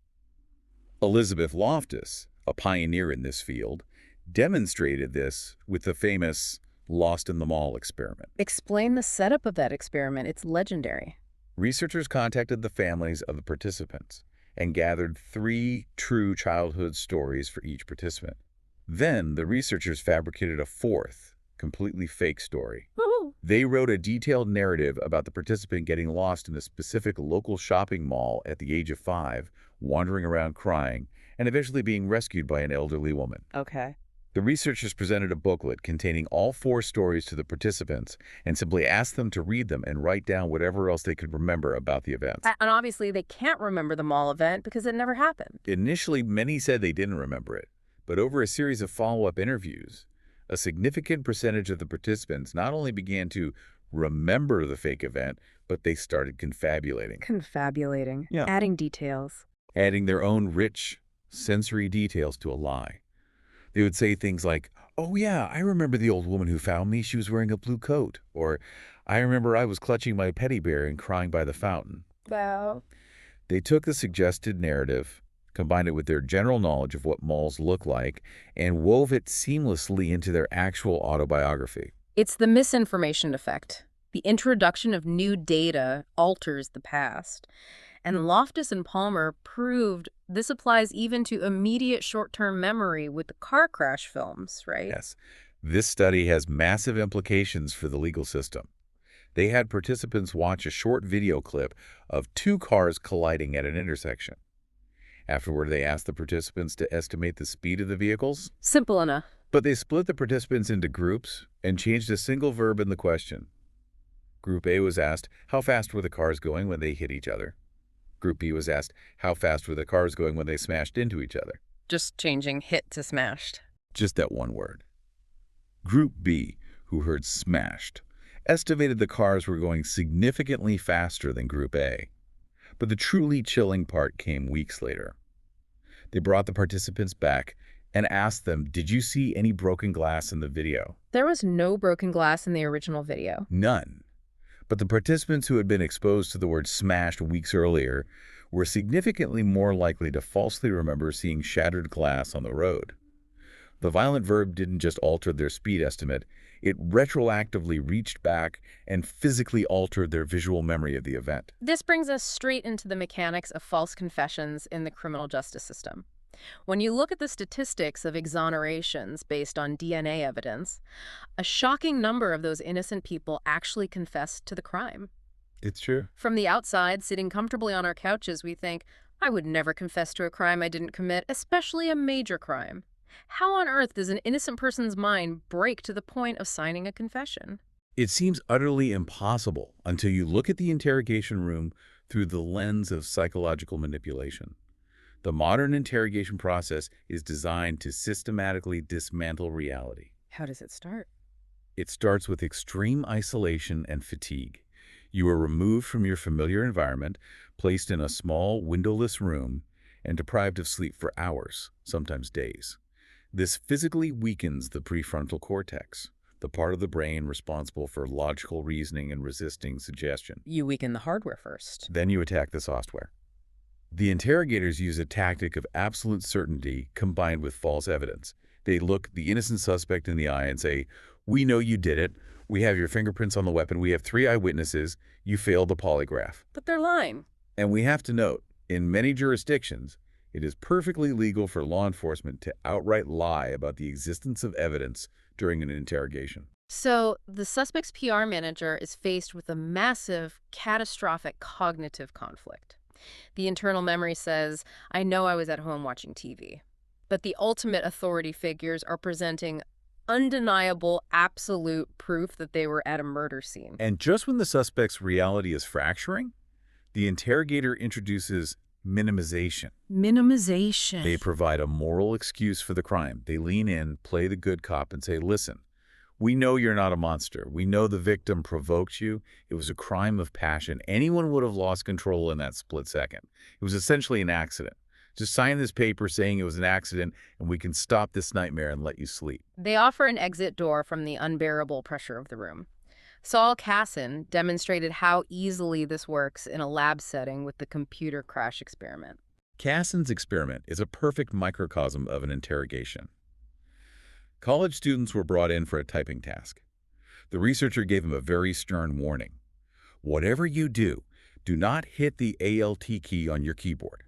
Elizabeth Loftus, a pioneer in this field, demonstrated this with the famous Lost in the Mall experiment. Explain the setup of that experiment. It's legendary. Researchers contacted the families of the participants and gathered 3 true childhood stories for each participant. Then the researchers fabricated a 4th, completely fake story. Woohoo! They wrote a detailed narrative about the participant getting lost in a specific local shopping mall at the age of 5, wandering around crying, and eventually being rescued by an elderly woman. Okay. The researchers presented a booklet containing all 4 stories to the participants and simply asked them to read them and write down whatever else they could remember about the events. And obviously they can't remember the mall event because it never happened. Initially, many said they didn't remember it, but over a series of follow-up interviews, a significant percentage of the participants not only began to remember the fake event, but they started confabulating. Confabulating. Yeah. Adding details. Adding their own rich sensory details to a lie. They would say things like, "Oh yeah, I remember the old woman who found me. She was wearing a blue coat." Or, "I remember I was clutching my teddy bear and crying by the fountain." Wow. They took the suggested narrative, combined it with their general knowledge of what malls look like, and wove it seamlessly into their actual autobiography. It's the misinformation effect. The introduction of new data alters the past. And Loftus and Palmer proved this applies even to immediate short-term memory with the car crash films, right? Yes, this study has massive implications for the legal system. They had participants watch a short video clip of 2 cars colliding at an intersection. Afterward, they asked the participants to estimate the speed of the vehicles, Simple enough. but they split the participants into groups and changed a single verb in the question. Group A was asked, how fast were the cars going when they hit each other? Group B was asked, how fast were the cars going when they smashed into each other? Just changing hit to smashed. Just that one word. Group B, who heard smashed, estimated the cars were going significantly faster than Group A. But the truly chilling part came weeks later. They brought the participants back and asked them, did you see any broken glass in the video? There was no broken glass in the original video. None. But the participants who had been exposed to the word smashed weeks earlier were significantly more likely to falsely remember seeing shattered glass on the road. The violent verb didn't just alter their speed estimate, it retroactively reached back and physically altered their visual memory of the event. This brings us straight into the mechanics of false confessions in the criminal justice system. When you look at the statistics of exonerations based on DNA evidence, a shocking number of those innocent people actually confessed to the crime. It's true. From the outside, sitting comfortably on our couches, we think, I would never confess to a crime I didn't commit, especially a major crime. How on earth does an innocent person's mind break to the point of signing a confession? It seems utterly impossible until you look at the interrogation room through the lens of psychological manipulation. The modern interrogation process is designed to systematically dismantle reality. How does it start? It starts with extreme isolation and fatigue. You are removed from your familiar environment, placed in a small, windowless room, and deprived of sleep for hours, sometimes days. This physically weakens the prefrontal cortex, the part of the brain responsible for logical reasoning and resisting suggestion. You weaken the hardware first. Then you attack the software. The interrogators use a tactic of absolute certainty combined with false evidence. They look the innocent suspect in the eye and say, we know you did it. We have your fingerprints on the weapon. We have 3 eyewitnesses. You failed the polygraph. But they're lying. And we have to note, in many jurisdictions, it is perfectly legal for law enforcement to outright lie about the existence of evidence during an interrogation. So the suspect's PR manager is faced with a massive, catastrophic cognitive conflict. The internal memory says, I know I was at home watching TV. But the ultimate authority figures are presenting undeniable, absolute proof that they were at a murder scene. And just when the suspect's reality is fracturing, the interrogator introduces Minimization. Minimization. They provide a moral excuse for the crime. They lean in, play the good cop, and say, listen, we know you're not a monster. We know the victim provoked you. It was a crime of passion. Anyone would have lost control in that split second. It was essentially an accident. Just sign this paper saying it was an accident, and we can stop this nightmare and let you sleep. They offer an exit door from the unbearable pressure of the room. Saul Kassin demonstrated how easily this works in a lab setting with the computer crash experiment. Kassin's experiment is a perfect microcosm of an interrogation. College students were brought in for a typing task. The researcher gave them a very stern warning. Whatever you do, do not hit the Alt key on your keyboard.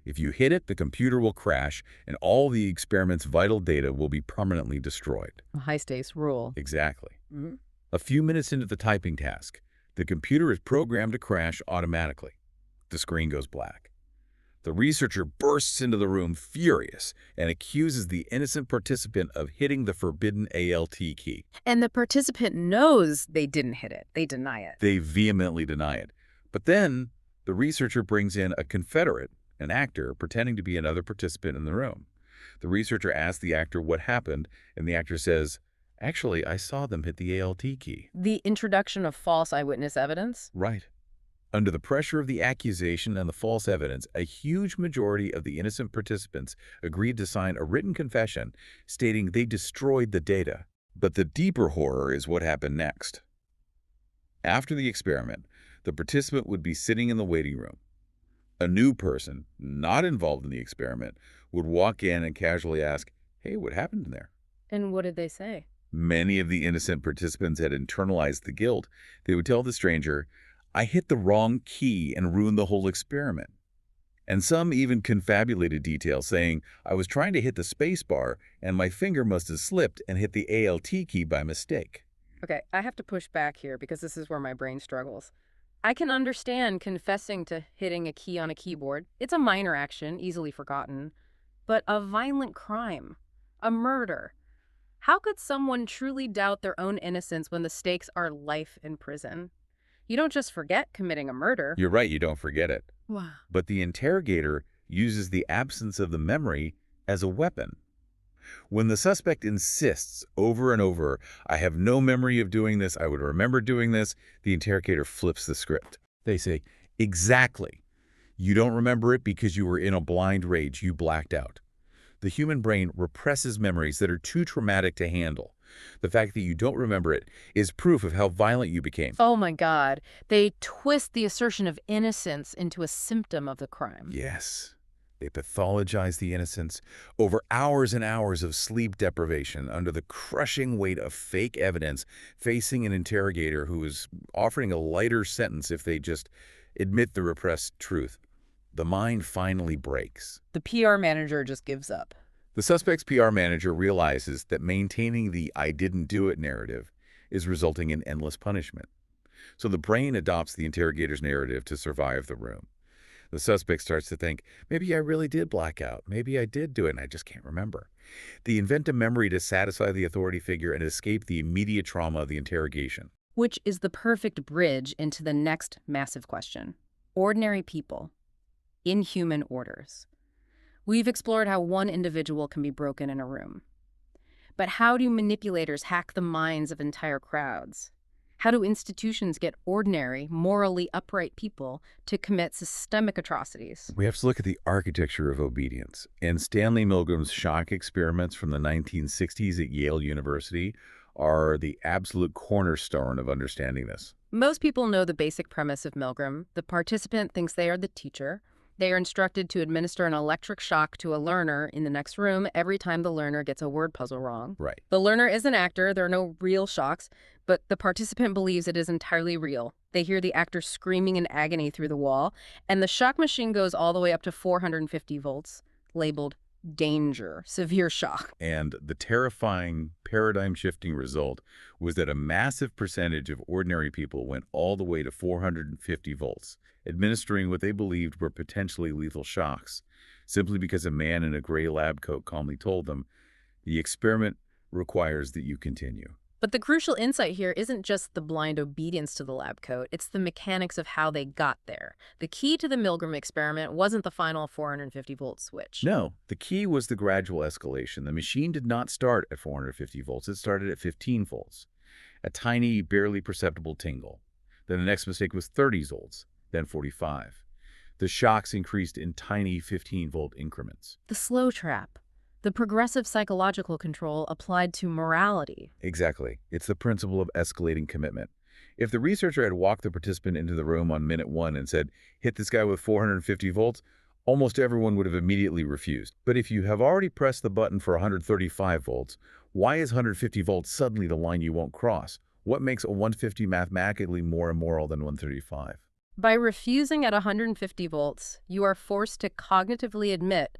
If you hit it, the computer will crash, and all the experiment's vital data will be permanently destroyed. A high-stakes rule. Exactly. Mm-hmm. A few minutes into the typing task, the computer is programmed to crash automatically. The screen goes black. The researcher bursts into the room furious and accuses the innocent participant of hitting the forbidden Alt key. And the participant knows they didn't hit it. They deny it. They vehemently deny it. But then the researcher brings in a confederate, an actor, pretending to be another participant in the room. The researcher asks the actor what happened, and the actor says, actually, I saw them hit the Alt key. The introduction of false eyewitness evidence? Right. Under the pressure of the accusation and the false evidence, a huge majority of the innocent participants agreed to sign a written confession stating they destroyed the data. But the deeper horror is what happened next. After the experiment, the participant would be sitting in the waiting room. A new person, not involved in the experiment, would walk in and casually ask, hey, what happened in there? And what did they say? Many of the innocent participants had internalized the guilt. They would tell the stranger, I hit the wrong key and ruined the whole experiment. And some even confabulated details, saying, I was trying to hit the space bar and my finger must have slipped and hit the Alt key by mistake. Okay, I have to push back here because this is where my brain struggles. I can understand confessing to hitting a key on a keyboard. It's a minor action, easily forgotten. But a violent crime, a murder. How could someone truly doubt their own innocence when the stakes are life in prison? You don't just forget committing a murder. You're right, you don't forget it. Wow. But the interrogator uses the absence of the memory as a weapon. When the suspect insists over and over, I have no memory of doing this, I would remember doing this, the interrogator flips the script. They say, exactly. You don't remember it because you were in a blind rage, you blacked out. The human brain represses memories that are too traumatic to handle. The fact that you don't remember it is proof of how violent you became. Oh my God. They twist the assertion of innocence into a symptom of the crime. Yes. They pathologize the innocence over hours and hours of sleep deprivation under the crushing weight of fake evidence, facing an interrogator who is offering a lighter sentence if they just admit the repressed truth. The mind finally breaks. The PR manager just gives up. The suspect's PR manager realizes that maintaining the I didn't do it narrative is resulting in endless punishment. So the brain adopts the interrogator's narrative to survive the room. The suspect starts to think, maybe I really did black out. Maybe I did do it and I just can't remember. They invent a memory to satisfy the authority figure and escape the immediate trauma of the interrogation. Which is the perfect bridge into the next massive question. Ordinary people. Inhuman orders. We've explored how one individual can be broken in a room. But how do manipulators hack the minds of entire crowds? How do institutions get ordinary, morally upright people to commit systemic atrocities? We have to look at the architecture of obedience. And Stanley Milgram's shock experiments from the 1960s at Yale University are the absolute cornerstone of understanding this. Most people know the basic premise of Milgram. The participant thinks they are the teacher. They are instructed to administer an electric shock to a learner in the next room every time the learner gets a word puzzle wrong. Right. The learner is an actor. There are no real shocks, but the participant believes it is entirely real. They hear the actor screaming in agony through the wall, and the shock machine goes all the way up to 450 volts, labeled danger, severe shock. And the terrifying, paradigm-shifting result was that a massive percentage of ordinary people went all the way to 450 volts, administering what they believed were potentially lethal shocks, simply because a man in a gray lab coat calmly told them, the experiment requires that you continue. But the crucial insight here isn't just the blind obedience to the lab coat, it's the mechanics of how they got there. The key to the Milgram experiment wasn't the final 450-volt switch. No, the key was the gradual escalation. The machine did not start at 450 volts. It started at 15 volts, a tiny, barely perceptible tingle. Then the next mistake was 30 volts, then 45. The shocks increased in tiny 15-volt increments. The slow trap. The progressive psychological control applied to morality. Exactly. It's the principle of escalating commitment. If the researcher had walked the participant into the room on minute 1 and said, hit this guy with 450 volts, almost everyone would have immediately refused. But if you have already pressed the button for 135 volts, why is 150 volts suddenly the line you won't cross? What makes a 150 mathematically more immoral than 135? By refusing at 150 volts, you are forced to cognitively admit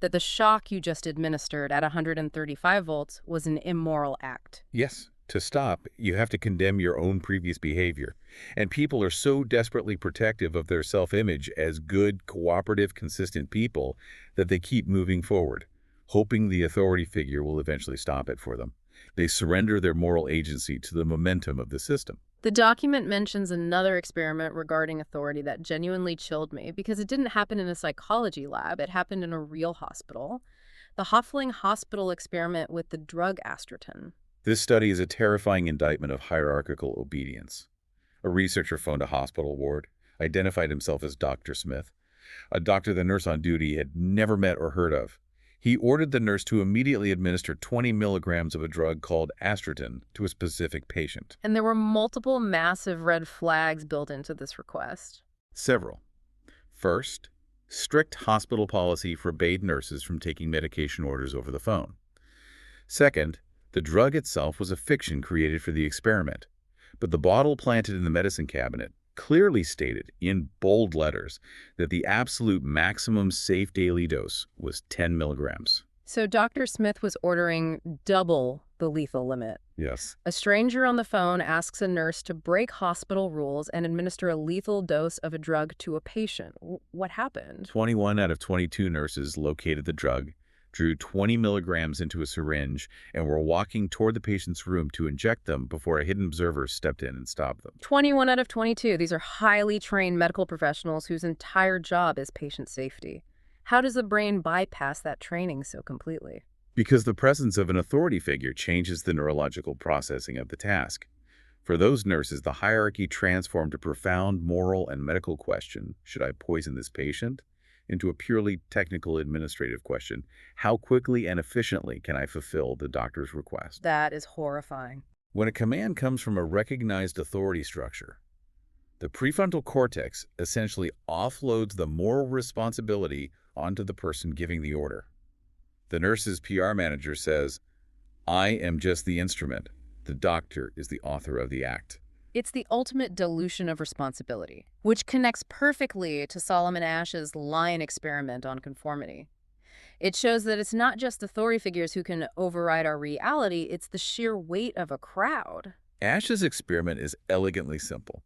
that the shock you just administered at 135 volts was an immoral act. Yes. To stop, you have to condemn your own previous behavior. And people are so desperately protective of their self-image as good, cooperative, consistent people that they keep moving forward, hoping the authority figure will eventually stop it for them. They surrender their moral agency to the momentum of the system. The document mentions another experiment regarding authority that genuinely chilled me because it didn't happen in a psychology lab. It happened in a real hospital. The Hoffling Hospital experiment with the drug Astratin. This study is a terrifying indictment of hierarchical obedience. A researcher phoned a hospital ward, identified himself as Dr. Smith, a doctor the nurse on duty had never met or heard of. He ordered the nurse to immediately administer 20 milligrams of a drug called Astratin to a specific patient. And there were multiple massive red flags built into this request. Several. First, strict hospital policy forbade nurses from taking medication orders over the phone. Second, the drug itself was a fiction created for the experiment, but the bottle planted in the medicine cabinet clearly stated in bold letters that the absolute maximum safe daily dose was 10 milligrams. So Dr. Smith was ordering double the lethal limit. Yes. A stranger on the phone asks a nurse to break hospital rules and administer a lethal dose of a drug to a patient. What happened? 21 out of 22 nurses located the drug, drew 20 milligrams into a syringe, and were walking toward the patient's room to inject them before a hidden observer stepped in and stopped them. 21 out of 22. These are highly trained medical professionals whose entire job is patient safety. How does the brain bypass that training so completely? Because the presence of an authority figure changes the neurological processing of the task. For those nurses, the hierarchy transformed a profound moral and medical question, should I poison this patient, into a purely technical administrative question, how quickly and efficiently can I fulfill the doctor's request? That is horrifying. When a command comes from a recognized authority structure, the prefrontal cortex essentially offloads the moral responsibility onto the person giving the order. The nurse's PR manager says, I am just the instrument. The doctor is the author of the act. It's the ultimate dilution of responsibility, which connects perfectly to Solomon Asch's lion experiment on conformity. It shows that it's not just authority figures who can override our reality, it's the sheer weight of a crowd. Asch's experiment is elegantly simple.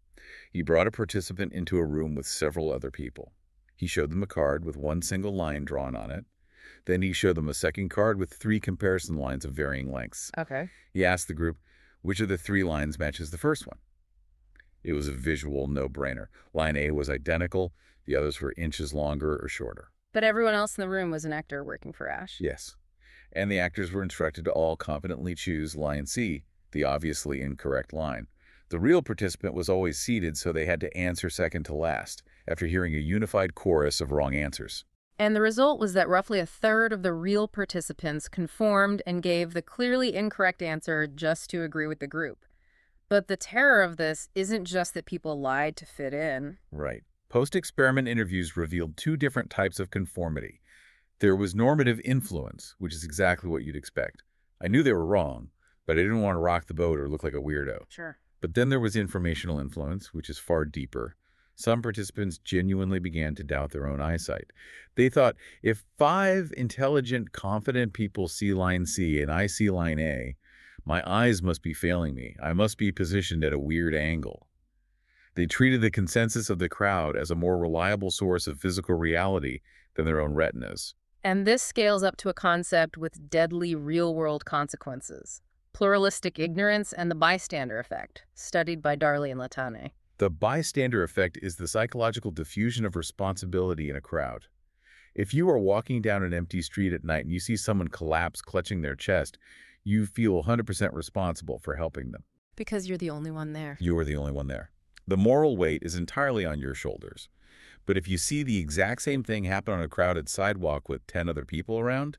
He brought a participant into a room with several other people. He showed them a card with one single line drawn on it. Then he showed them a second card with 3 comparison lines of varying lengths. Okay. He asked the group, which of the 3 lines matches the first one? It was a visual no-brainer. Line A was identical, the others were inches longer or shorter. But everyone else in the room was an actor working for Asch. Yes. And the actors were instructed to all confidently choose line C, the obviously incorrect line. The real participant was always seated, so they had to answer second to last, after hearing a unified chorus of wrong answers. And the result was that roughly a third of the real participants conformed and gave the clearly incorrect answer just to agree with the group. But the terror of this isn't just that people lied to fit in. Right. Post-experiment interviews revealed 2 different types of conformity. There was normative influence, which is exactly what you'd expect. I knew they were wrong, but I didn't want to rock the boat or look like a weirdo. Sure. But then there was informational influence, which is far deeper. Some participants genuinely began to doubt their own eyesight. They thought, if 5 intelligent, confident people see line C and I see line A, my eyes must be failing me. I must be positioned at a weird angle. They treated the consensus of the crowd as a more reliable source of physical reality than their own retinas. And this scales up to a concept with deadly real-world consequences: Pluralistic ignorance and the bystander effect, studied by Darley and Latane. The bystander effect is the psychological diffusion of responsibility in a crowd. If you are walking down an empty street at night and you see someone collapse clutching their chest, you feel 100% responsible for helping them. Because you're the only one there. You are the only one there. The moral weight is entirely on your shoulders. But if you see the exact same thing happen on a crowded sidewalk with 10 other people around,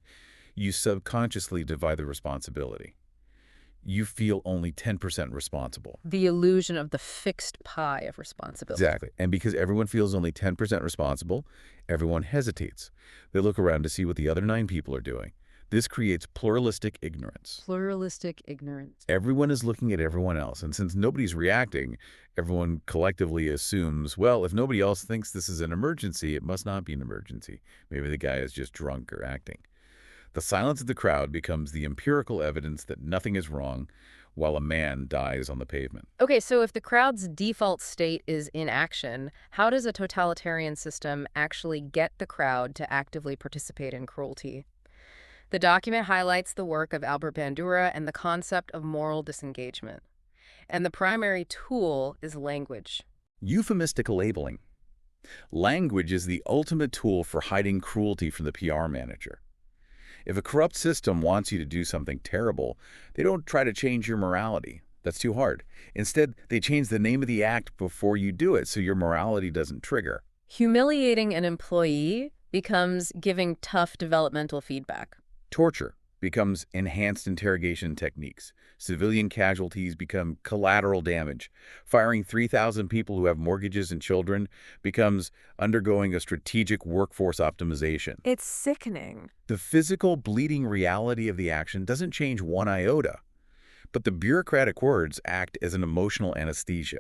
you subconsciously divide the responsibility. You feel only 10% responsible. The illusion of the fixed pie of responsibility. Exactly. And because everyone feels only 10% responsible, everyone hesitates. They look around to see what the other 9 people are doing. This creates pluralistic ignorance. Pluralistic ignorance. Everyone is looking at everyone else, and since nobody's reacting, everyone collectively assumes, well, if nobody else thinks this is an emergency, it must not be an emergency. Maybe the guy is just drunk or acting. The silence of the crowd becomes the empirical evidence that nothing is wrong while a man dies on the pavement. Okay, so if the crowd's default state is inaction, how does a totalitarian system actually get the crowd to actively participate in cruelty? The document highlights the work of Albert Bandura and the concept of moral disengagement. And the primary tool is language. Euphemistic labeling. Language is the ultimate tool for hiding cruelty from the PR manager. If a corrupt system wants you to do something terrible, they don't try to change your morality. That's too hard. Instead, they change the name of the act before you do it so your morality doesn't trigger. Humiliating an employee becomes giving tough developmental feedback. Torture becomes enhanced interrogation techniques. Civilian casualties become collateral damage. Firing 3,000 people who have mortgages and children becomes undergoing a strategic workforce optimization. It's sickening. The physical, bleeding reality of the action doesn't change one iota, but the bureaucratic words act as an emotional anesthesia.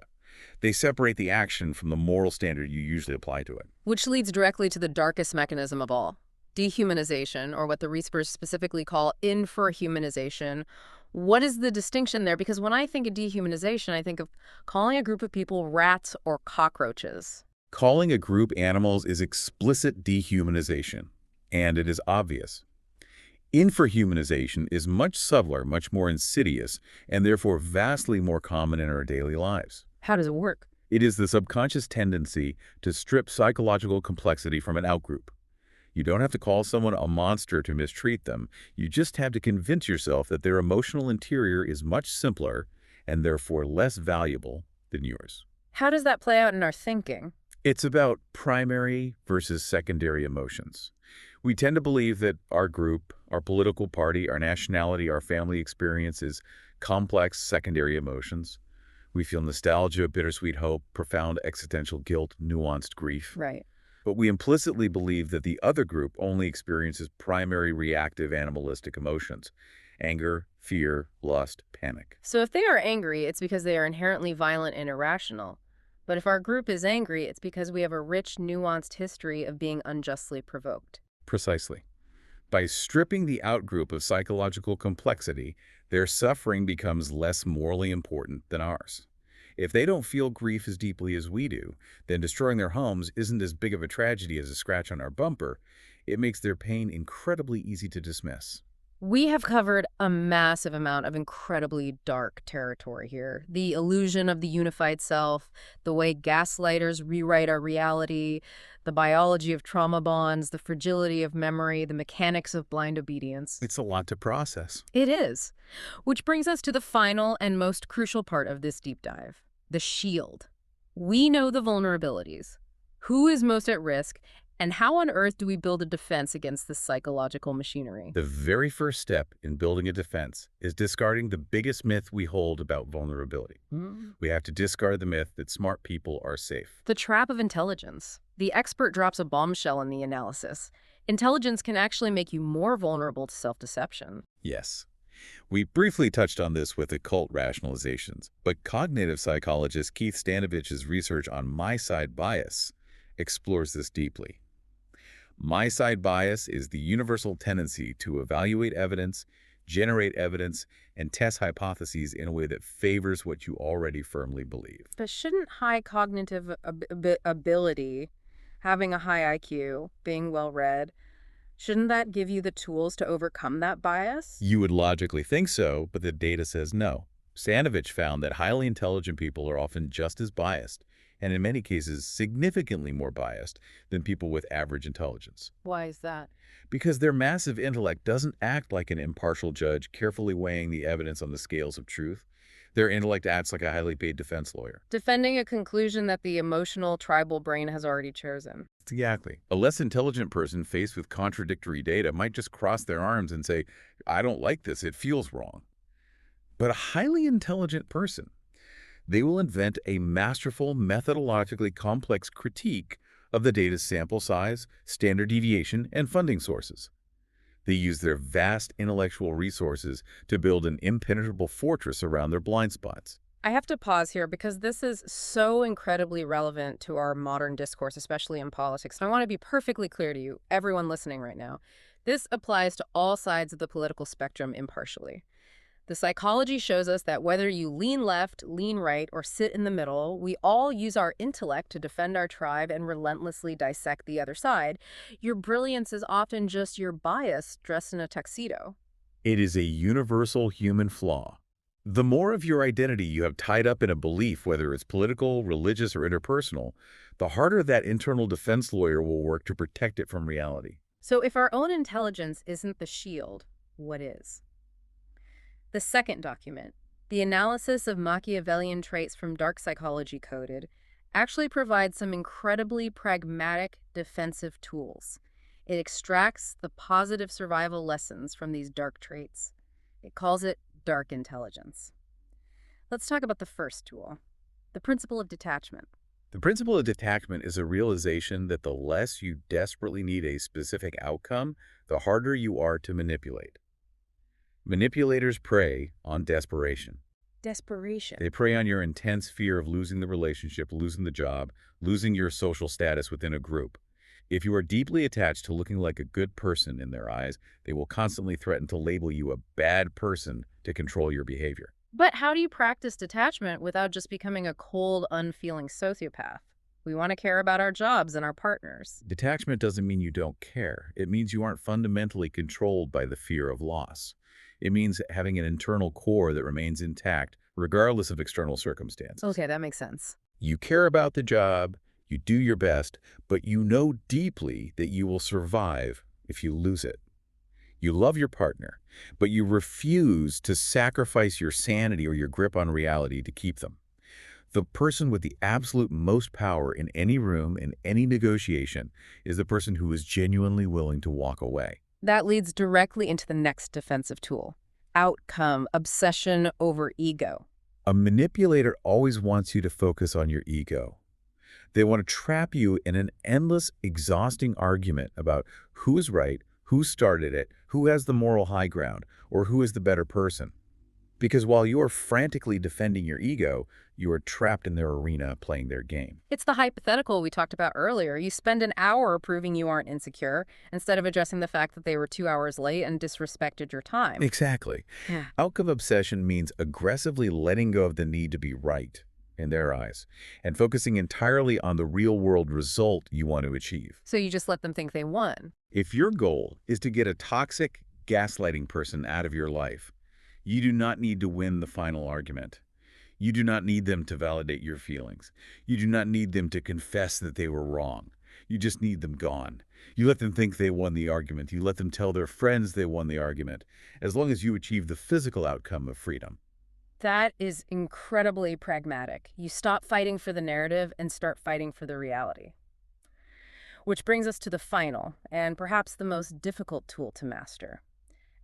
They separate the action from the moral standard you usually apply to it. Which leads directly to the darkest mechanism of all. Dehumanization, or what the researchers specifically call infrahumanization. What is the distinction there? Because when I think of dehumanization, I think of calling a group of people rats or cockroaches. Calling a group animals is explicit dehumanization, and it is obvious. Infrahumanization is much subtler, much more insidious, and therefore vastly more common in our daily lives. How does it work? It is the subconscious tendency to strip psychological complexity from an outgroup. You don't have to call someone a monster to mistreat them. You just have to convince yourself that their emotional interior is much simpler and therefore less valuable than yours. How does that play out in our thinking? It's about primary versus secondary emotions. We tend to believe that our group, our political party, our nationality, our family experience is complex secondary emotions. We feel nostalgia, bittersweet hope, profound existential guilt, nuanced grief. Right. But we implicitly believe that the other group only experiences primary reactive animalistic emotions: anger, fear, lust, panic. So if they are angry, it's because they are inherently violent and irrational. But if our group is angry, it's because we have a rich, nuanced history of being unjustly provoked. Precisely. By stripping the outgroup of psychological complexity, their suffering becomes less morally important than ours. If they don't feel grief as deeply as we do, then destroying their homes isn't as big of a tragedy as a scratch on our bumper. It makes their pain incredibly easy to dismiss. We have covered a massive amount of incredibly dark territory here. The illusion of the unified self, the way gaslighters rewrite our reality, the biology of trauma bonds, the fragility of memory, the mechanics of blind obedience. It's a lot to process. It is. Which brings us to the final and most crucial part of this deep dive. The shield. We know the vulnerabilities. Who is most at risk, and how on earth do we build a defense against this psychological machinery? The very first step in building a defense is discarding the biggest myth we hold about vulnerability. We have to discard the myth that smart people are safe. The trap of intelligence. The expert drops a bombshell in the analysis. Intelligence can actually make you more vulnerable to self-deception. Yes. We briefly touched on this with occult rationalizations, but cognitive psychologist Keith Stanovich's research on my-side bias explores this deeply. My-side bias is the universal tendency to evaluate evidence, generate evidence, and test hypotheses in a way that favors what you already firmly believe. But shouldn't high cognitive ability, having a high IQ, being well-read, Shouldn't that give you the tools to overcome that bias? You would logically think so, but the data says no. Stanovich found that highly intelligent people are often just as biased, and in many cases significantly more biased than people with average intelligence. Why is that? Because their massive intellect doesn't act like an impartial judge carefully weighing the evidence on the scales of truth. Their intellect acts like a highly paid defense lawyer. Defending a conclusion that the emotional tribal brain has already chosen. Exactly. A less intelligent person faced with contradictory data might just cross their arms and say, I don't like this, it feels wrong. But a highly intelligent person, they will invent a masterful, methodologically complex critique of the data's sample size, standard deviation, and funding sources. They use their vast intellectual resources to build an impenetrable fortress around their blind spots. I have to pause here because this is so incredibly relevant to our modern discourse, especially in politics. I want to be perfectly clear to you, everyone listening right now. This applies to all sides of the political spectrum impartially. The psychology shows us that whether you lean left, lean right, or sit in the middle, we all use our intellect to defend our tribe and relentlessly dissect the other side. Your brilliance is often just your bias dressed in a tuxedo. It is a universal human flaw. The more of your identity you have tied up in a belief, whether it's political, religious, or interpersonal, the harder that internal defense lawyer will work to protect it from reality. So if our own intelligence isn't the shield, what is? The second document, The Analysis of Machiavellian Traits from Dark Psychology Coded, actually provides some incredibly pragmatic defensive tools. It extracts the positive survival lessons from these dark traits. It calls it dark intelligence. Let's talk about the first tool, the principle of detachment. The principle of detachment is a realization that the less you desperately need a specific outcome, the harder you are to manipulate. Manipulators prey on desperation. Desperation. They prey on your intense fear of losing the relationship, losing the job, losing your social status within a group. If you are deeply attached to looking like a good person in their eyes, they will constantly threaten to label you a bad person to control your behavior. But how do you practice detachment without just becoming a cold, unfeeling sociopath? We want to care about our jobs and our partners. Detachment doesn't mean you don't care. It means you aren't fundamentally controlled by the fear of loss. It means having an internal core that remains intact, regardless of external circumstances. Okay, that makes sense. You care about the job, you do your best, but you know deeply that you will survive if you lose it. You love your partner, but you refuse to sacrifice your sanity or your grip on reality to keep them. The person with the absolute most power in any room, in any negotiation, is the person who is genuinely willing to walk away. That leads directly into the next defensive tool, outcome obsession over ego. A manipulator always wants you to focus on your ego. They want to trap you in an endless, exhausting argument about who is right, who started it, who has the moral high ground, or who is the better person. Because while you are frantically defending your ego, you are trapped in their arena playing their game. It's the hypothetical we talked about earlier. You spend an hour proving you aren't insecure instead of addressing the fact that they were 2 hours late and disrespected your time. Exactly. Yeah. Outcome obsession means aggressively letting go of the need to be right in their eyes and focusing entirely on the real-world result you want to achieve. So you just let them think they won. If your goal is to get a toxic, gaslighting person out of your life, you do not need to win the final argument. You do not need them to validate your feelings. You do not need them to confess that they were wrong. You just need them gone. You let them think they won the argument. You let them tell their friends they won the argument, as long as you achieve the physical outcome of freedom. That is incredibly pragmatic. You stop fighting for the narrative and start fighting for the reality. Which brings us to the final, and perhaps the most difficult tool to master.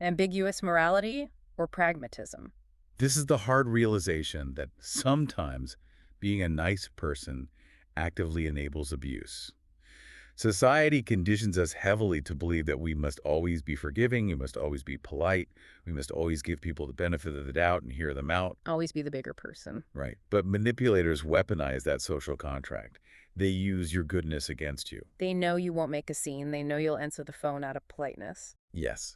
Ambiguous morality or pragmatism. This is the hard realization that sometimes being a nice person actively enables abuse. Society conditions us heavily to believe that we must always be forgiving, we must always be polite, we must always give people the benefit of the doubt and hear them out. Always be the bigger person. Right. But manipulators weaponize that social contract. They use your goodness against you. They know you won't make a scene. They know you'll answer the phone out of politeness. Yes.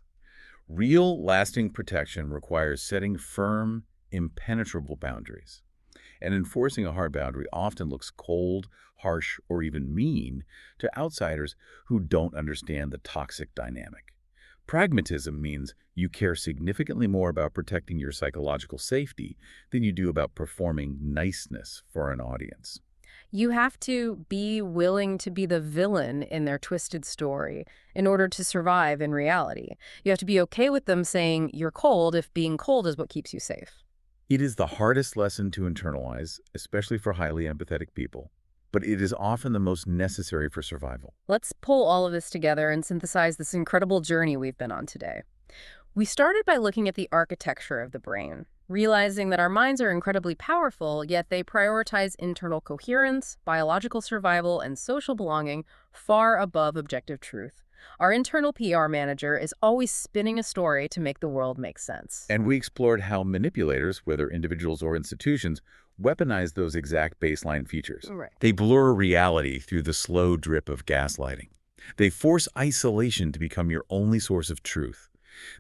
Real, lasting protection requires setting firm, impenetrable boundaries. And enforcing a hard boundary often looks cold, harsh, or even mean to outsiders who don't understand the toxic dynamic. Pragmatism means you care significantly more about protecting your psychological safety than you do about performing niceness for an audience. You have to be willing to be the villain in their twisted story in order to survive in reality. You have to be okay with them saying you're cold if being cold is what keeps you safe. It is the hardest lesson to internalize, especially for highly empathetic people, but it is often the most necessary for survival. Let's pull all of this together and synthesize this incredible journey we've been on today. We started by looking at the architecture of the brain, realizing that our minds are incredibly powerful, yet they prioritize internal coherence, biological survival, and social belonging far above objective truth. Our internal PR manager is always spinning a story to make the world make sense. And we explored how manipulators, whether individuals or institutions, weaponize those exact baseline features. Right. They blur reality through the slow drip of gaslighting. They force isolation to become your only source of truth.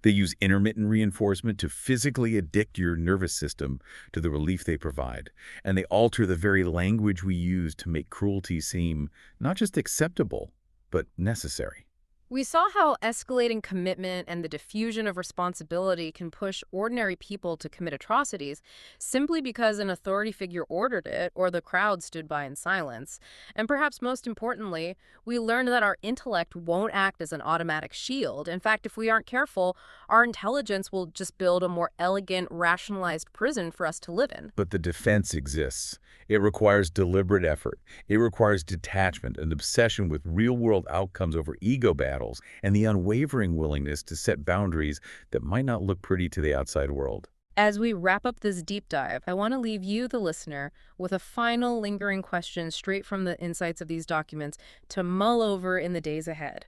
They use intermittent reinforcement to physically addict your nervous system to the relief they provide. And they alter the very language we use to make cruelty seem not just acceptable, but necessary. We saw how escalating commitment and the diffusion of responsibility can push ordinary people to commit atrocities simply because an authority figure ordered it or the crowd stood by in silence. And perhaps most importantly, we learned that our intellect won't act as an automatic shield. In fact, if we aren't careful, our intelligence will just build a more elegant, rationalized prison for us to live in. But the defense exists. It requires deliberate effort. It requires detachment, an obsession with real-world outcomes over ego battles, and the unwavering willingness to set boundaries that might not look pretty to the outside world. As we wrap up this deep dive, I want to leave you, the listener, with a final lingering question straight from the insights of these documents to mull over in the days ahead.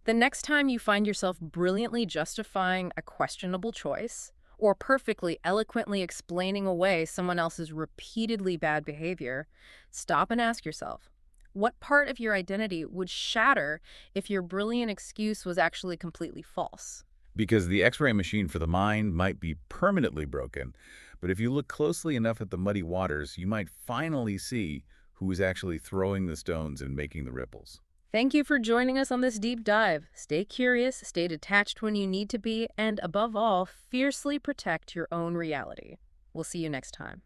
The next time you find yourself brilliantly justifying a questionable choice, or perfectly eloquently explaining away someone else's repeatedly bad behavior, stop and ask yourself, what part of your identity would shatter if your brilliant excuse was actually completely false? Because the X-ray machine for the mind might be permanently broken, but if you look closely enough at the muddy waters, you might finally see who is actually throwing the stones and making the ripples. Thank you for joining us on this deep dive. Stay curious, stay detached when you need to be, and above all, fiercely protect your own reality. We'll see you next time.